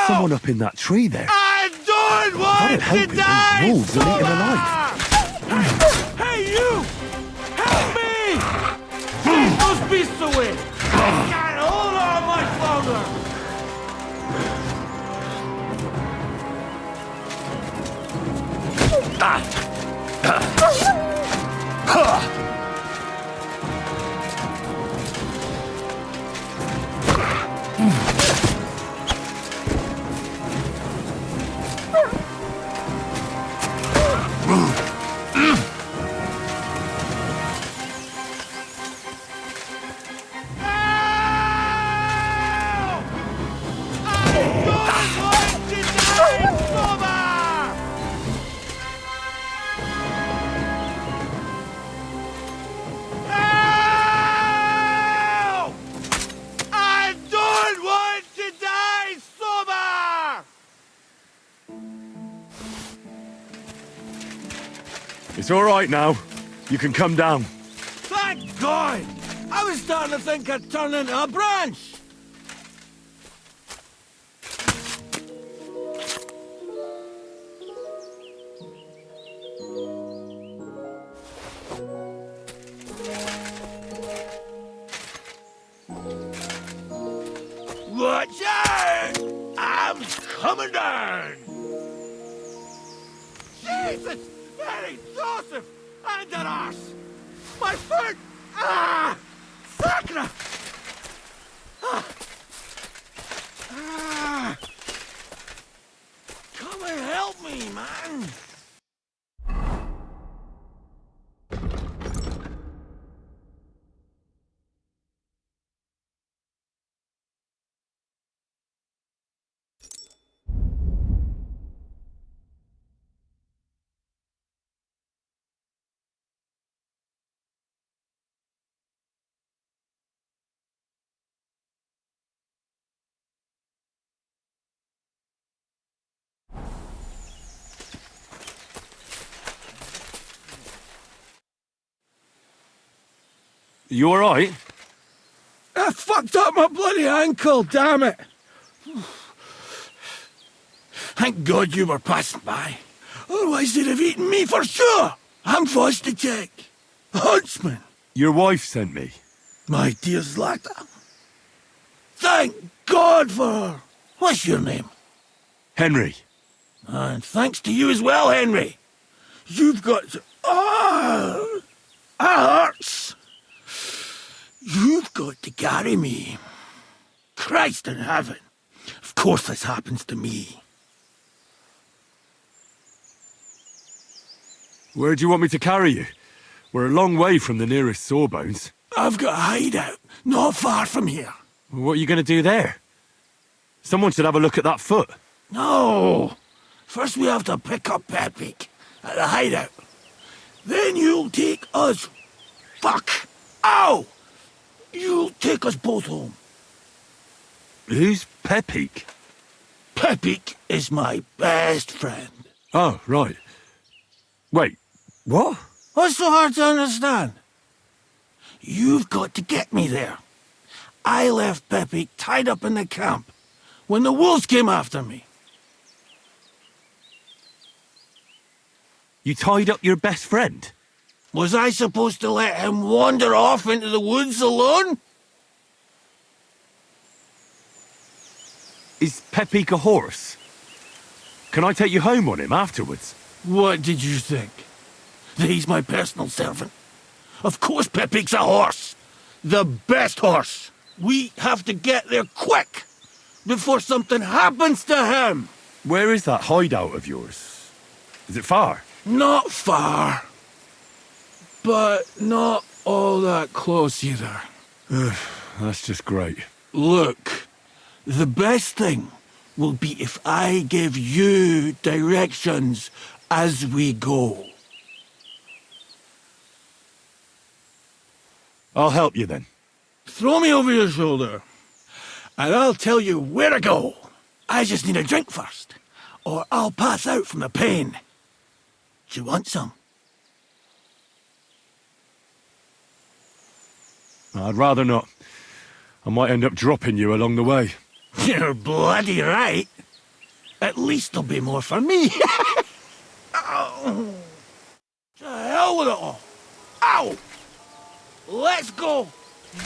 someone up in that tree there. I don't want That'd help to if die! those wolves are eaten alive. Hey, you! Help me! Take those beasts away! I can't hold on much longer! It's all right now. You can come down. Thank God! I was starting to think I'd turn into a branch! Watch out! I'm coming down! Jesus! Mary, Joseph! And an arse! My foot! Ah! Sacra! Ah! Ah! Come and help me, man! You all right? I fucked up my bloody ankle, damn it! Thank God you were passing by. Otherwise they'd have eaten me for sure! I'm forced to check. Huntsman! Your wife sent me. My dear Zlata. Thank God for her! What's your name? Henry. And thanks to you as well, Henry. You've got to... Oh! That hurts! You've got to carry me. Christ in heaven. Of course this happens to me. Where do you want me to carry you? We're a long way from the nearest sawbones. I've got a hideout, not far from here. What are you going to do there? Someone should have a look at that foot. No! First we have to pick up Pepik at the hideout. Then you'll take us... Fuck! Ow! You'll take us both home. Who's Pepik? Pepik is my best friend. Oh, right. Wait, what? What's so hard to understand? You've got to get me there. I left Pepik tied up in the camp when the wolves came after me. You tied up your best friend? Was I supposed to let him wander off into the woods alone? Is Pepik a horse? Can I take you home on him afterwards? What did you think? That he's my personal servant? Of course Pepik's a horse. The best horse. We have to get there quick, before something happens to him. Where is that hideout of yours? Is it far? Not far. But not all that close either. That's just great. Look, the best thing will be if I give you directions as we go. I'll help you then. Throw me over your shoulder, and I'll tell you where to go. I just need a drink first, or I'll pass out from the pain. Do you want some? I'd rather not. I might end up dropping you along the way. You're bloody right. At least there'll be more for me. Ow. To hell with it all. Ow! Let's go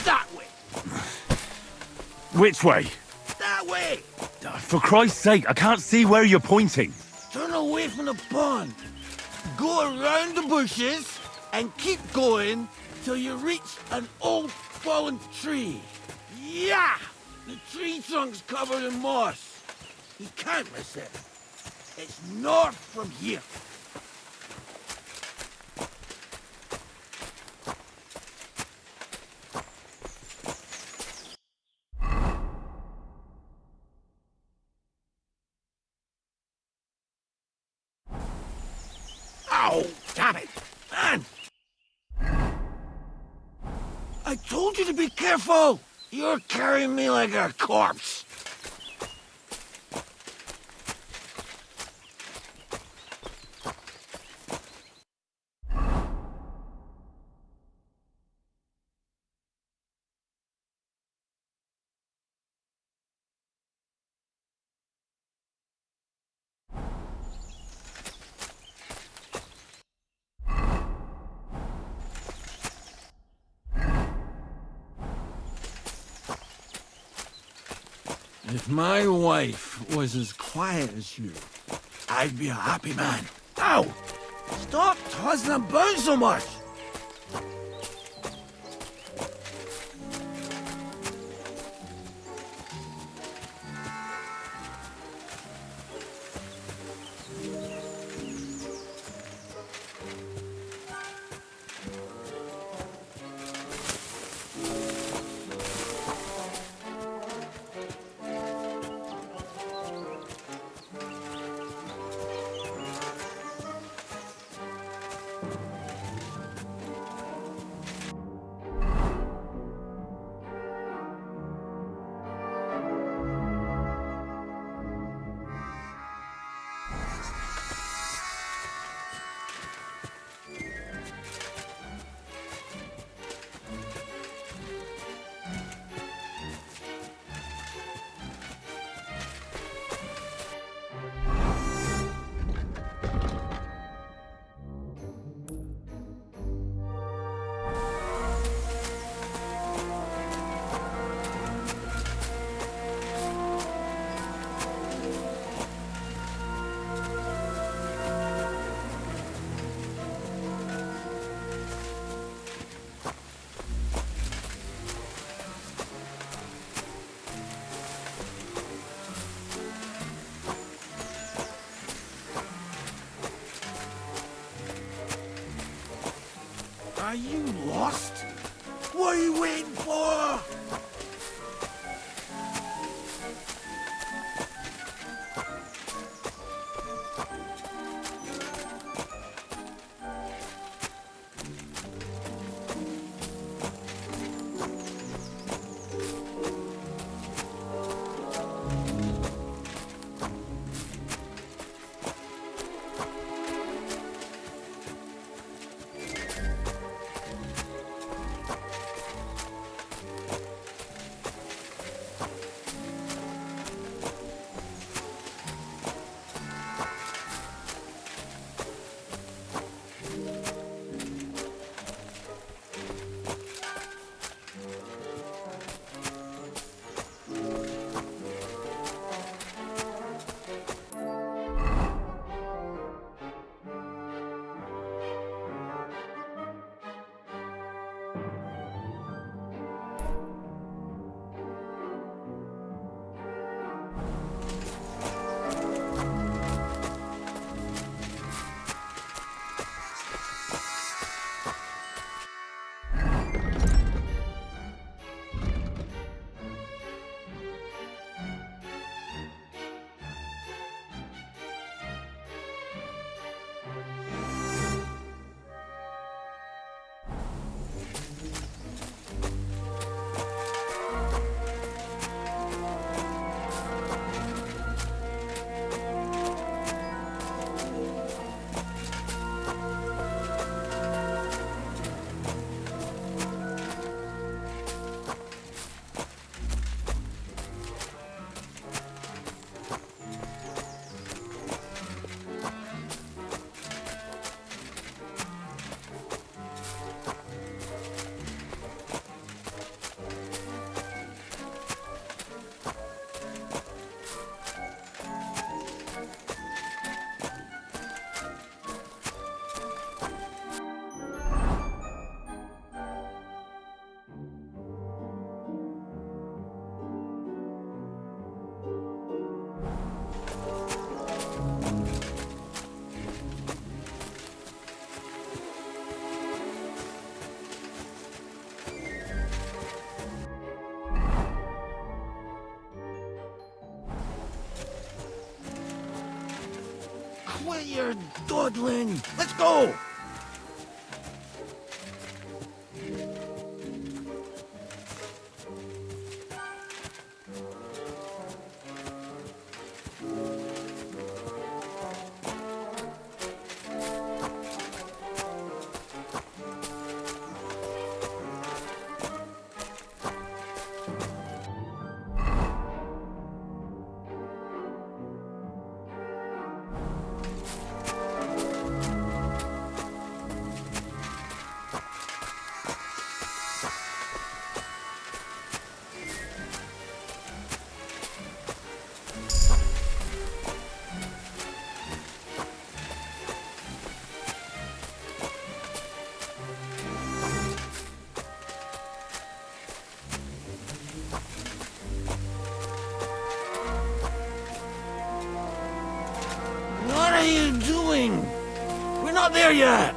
that way. Which way? That way. For Christ's sake, I can't see where you're pointing. Turn away from the pond. Go around the bushes and keep going till you reach an old fallen tree. Yeah! The tree trunk's covered in moss. You can't miss it. It's north from here. Ow! Damn it! Man! I told you to be careful! You're carrying me like a corpse. If my wife was as quiet as you, I'd be a happy man. Ow! Stop tossing about so much! Are you lost? What are you waiting for? with your dawdling. Let's go! What are you doing? We're not there yet!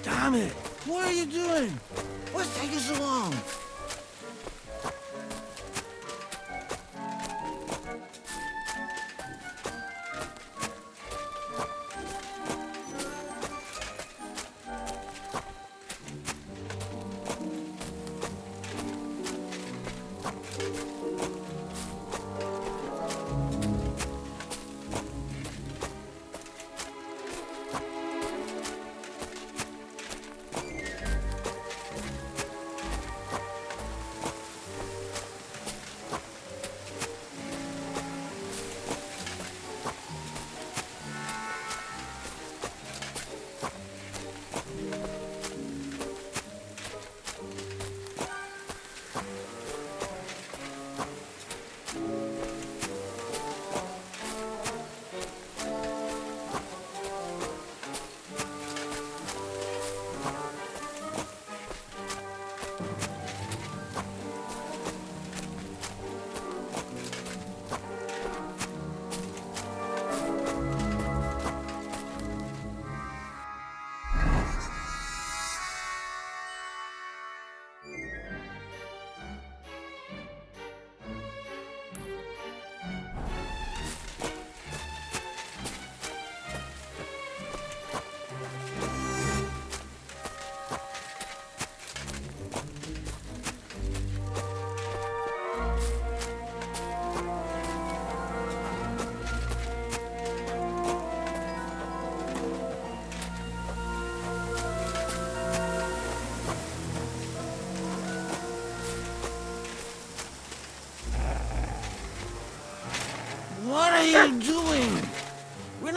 Damn it! What are you doing? What's taking so long?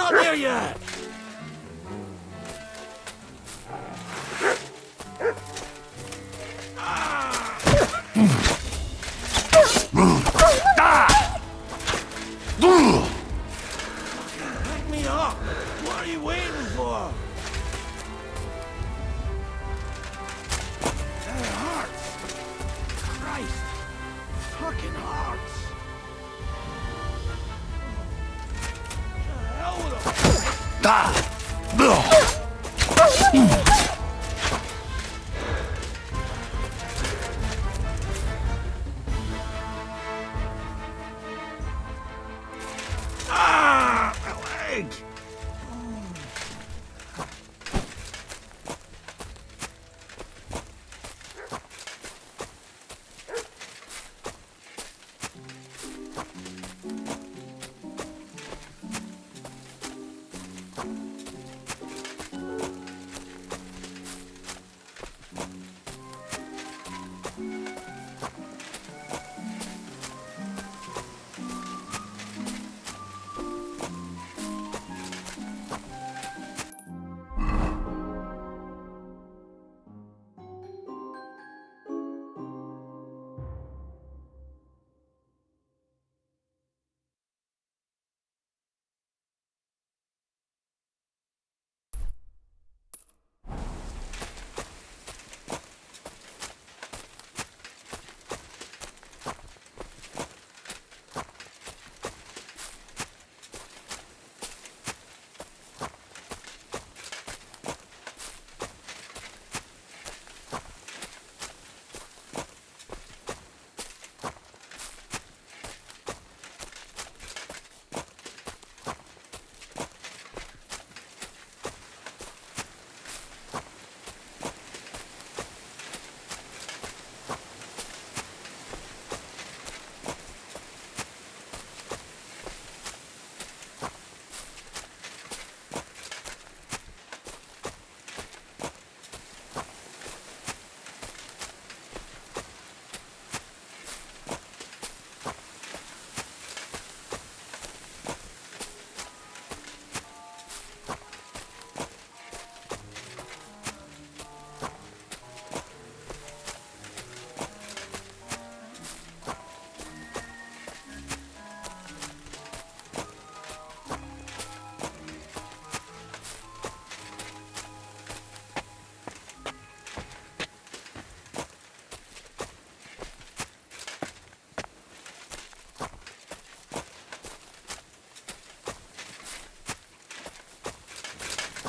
not there yet! Pick me up! What are you waiting for? That hurts! Christ! Fucking hurts! My leg!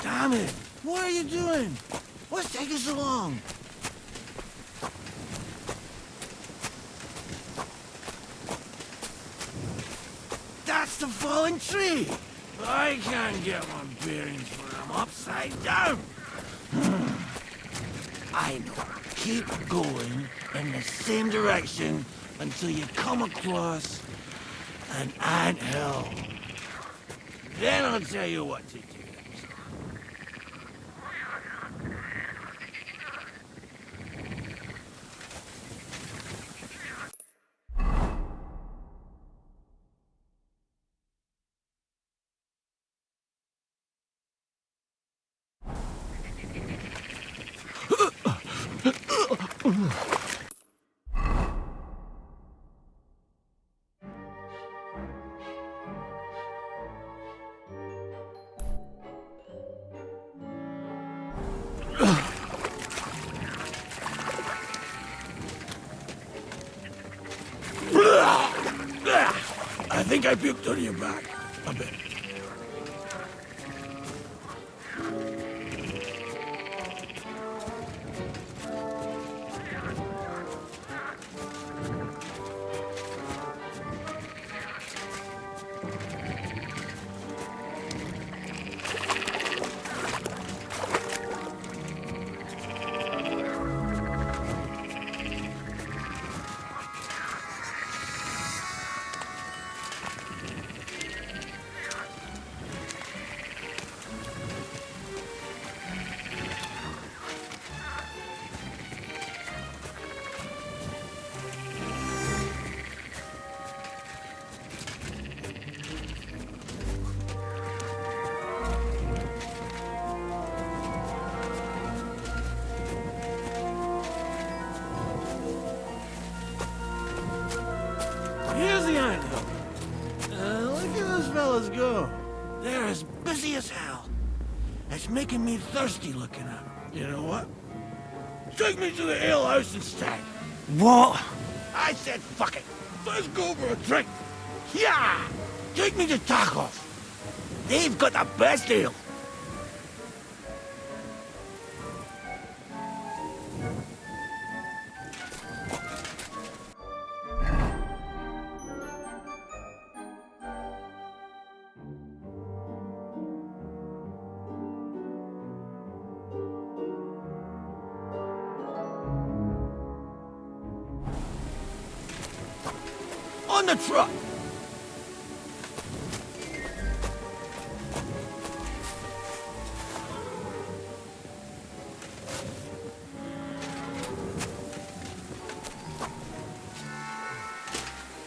Damn it! What are you doing? What's taking so long? That's the fallen tree! I can't get my bearings when I'm upside down! I know. Keep going in the same direction until you come across an anthill. Then I'll tell you what to do. I think I puked on your back a bit. dirty as hell. It's making me thirsty looking at it. You know what? Take me to the ale house instead. What? I said fuck it. Let's go for a drink. Yeah! Take me to Tacos. They've got the best ale. On the truck!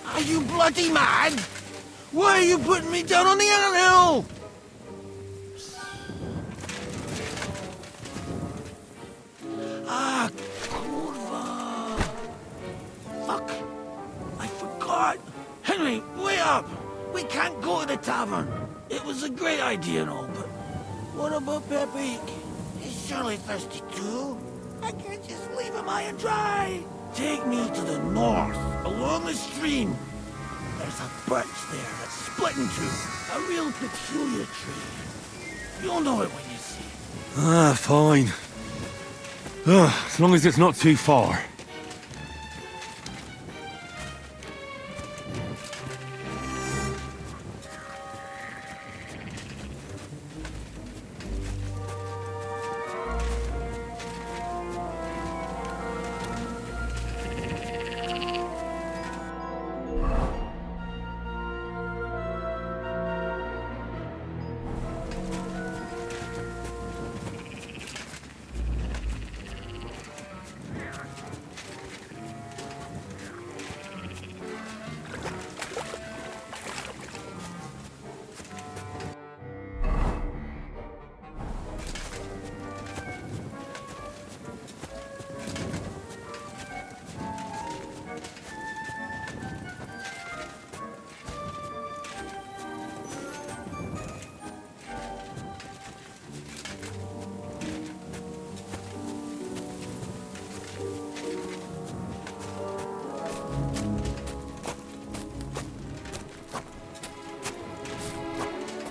Are you bloody mad? Why are you putting me down on the anthill? Ah, kurva. Fuck. I forgot. Henry, wait up. We can't go to the tavern. It was a great idea and all, but what about Pepe? He's surely thirsty too. I can't just leave him high and dry. Take me to the north, along the stream. There's a birch there that's split in two. A real peculiar tree. You'll know it when you see it. Ah, fine. As long as it's not too far.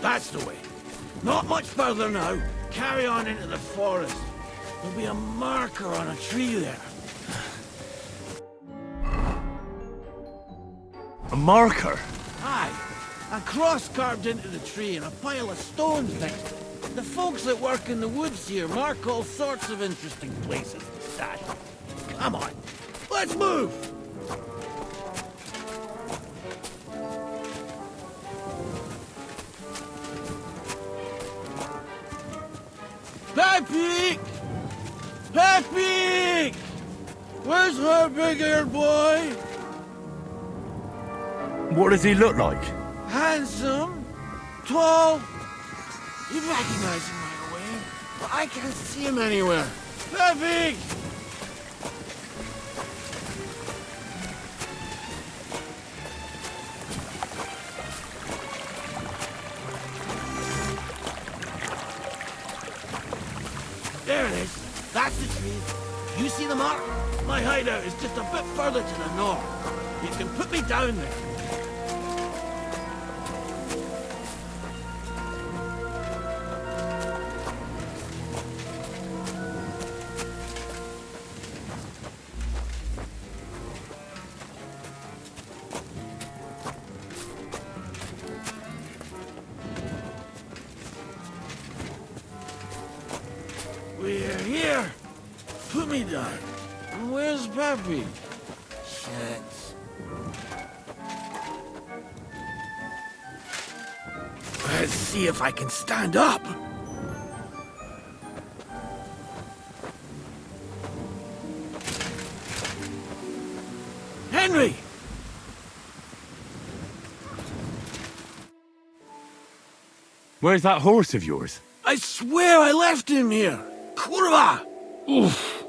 That's the way. Not much further now. Carry on into the forest. There'll be a marker on a tree there. A marker? Aye. A cross carved into the tree and a pile of stones next to it. The folks that work in the woods here mark all sorts of interesting places to stash. Come on. Let's move! Pepe! Pepe! Where's her big-eared boy? What does he look like? Handsome, tall. You'd recognize him right away, but I can't see him anywhere. Pepe! There it is. That's the tree. You see the mark? My hideout is just a bit further to the north. You can put me down there. We're here. Put me down. Where's Pepe? Shit. Let's see if I can stand up. Henry! Where's that horse of yours? I swear I left him here. Kurva! Oof.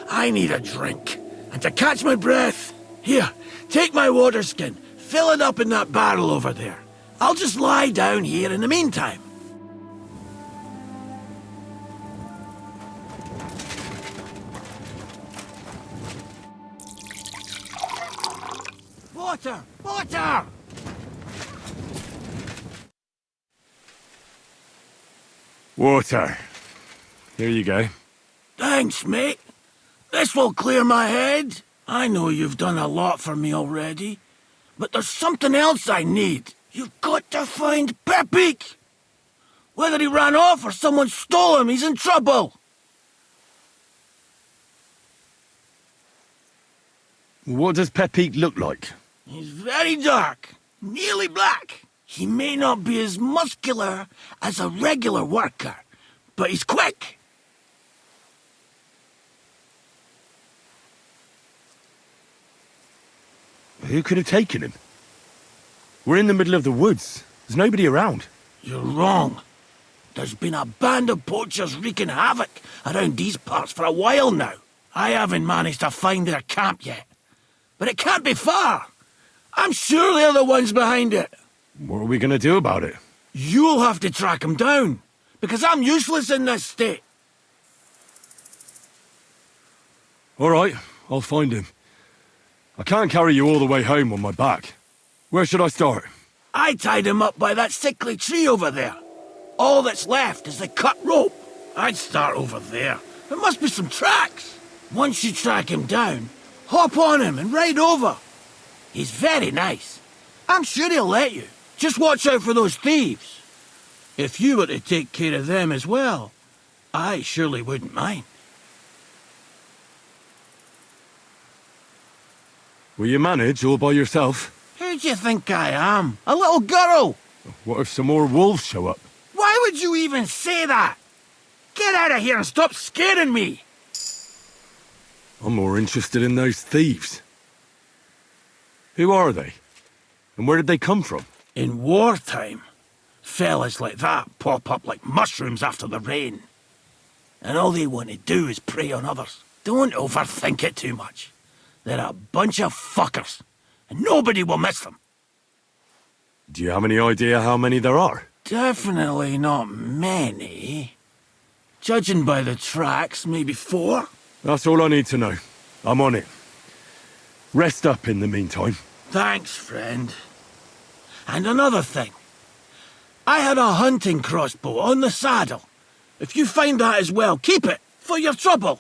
I need a drink. And to catch my breath, here, take my water skin. Fill it up in that barrel over there. I'll just lie down here in the meantime. Water! Water! Water. Here you go. Thanks, mate. This will clear my head. I know you've done a lot for me already, but there's something else I need. You've got to find Pepik! Whether he ran off or someone stole him, he's in trouble! What does Pepik look like? He's very dark, nearly black. He may not be as muscular as a regular worker, but he's quick. Who could have taken him? We're in the middle of the woods. There's nobody around. You're wrong. There's been a band of poachers wreaking havoc around these parts for a while now. I haven't managed to find their camp yet. But it can't be far. I'm sure they're the ones behind it. What are we going to do about it? You'll have to track them down, because I'm useless in this state. All right, I'll find him. I can't carry you all the way home on my back. Where should I start? I tied him up by that sickly tree over there. All that's left is the cut rope. I'd start over there. There must be some tracks. Once you track him down, hop on him and ride over. He's very nice. I'm sure he'll let you. Just watch out for those thieves. If you were to take care of them as well, I surely wouldn't mind. Will you manage all by yourself? Who do you think I am? A little girl? What if some more wolves show up? Why would you even say that? Get out of here and stop scaring me! I'm more interested in those thieves. Who are they? And where did they come from? In wartime, fellas like that pop up like mushrooms after the rain. And all they want to do is prey on others. Don't overthink it too much. They're a bunch of fuckers, and nobody will miss them. Do you have any idea how many there are? Definitely not many. Judging by the tracks, maybe 4. That's all I need to know. I'm on it. Rest up in the meantime. Thanks, friend. And another thing. I had a hunting crossbow on the saddle. If you find that as well, keep it, for your trouble.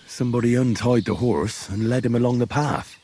Somebody untied the horse and led him along the path.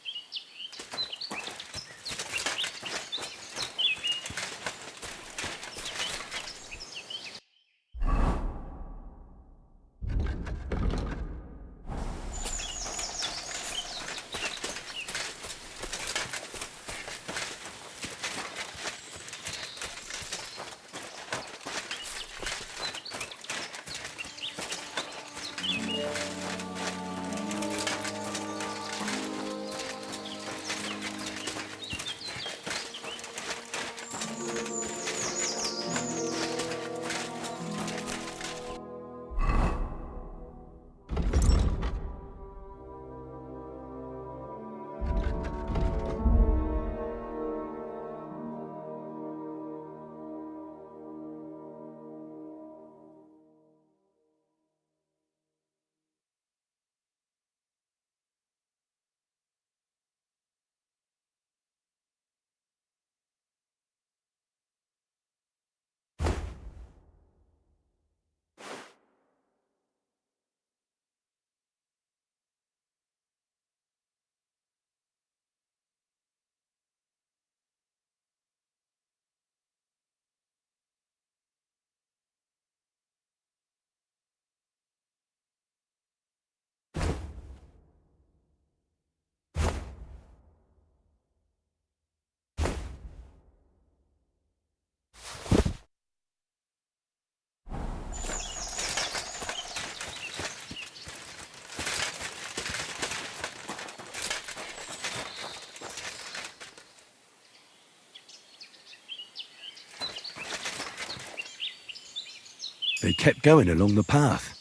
they kept going along the path.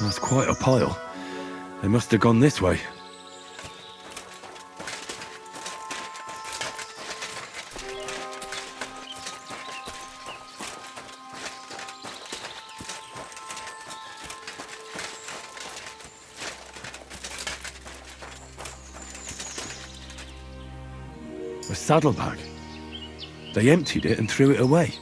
That's quite a pile. They must have gone this way. A saddlebag. They emptied it and threw it away.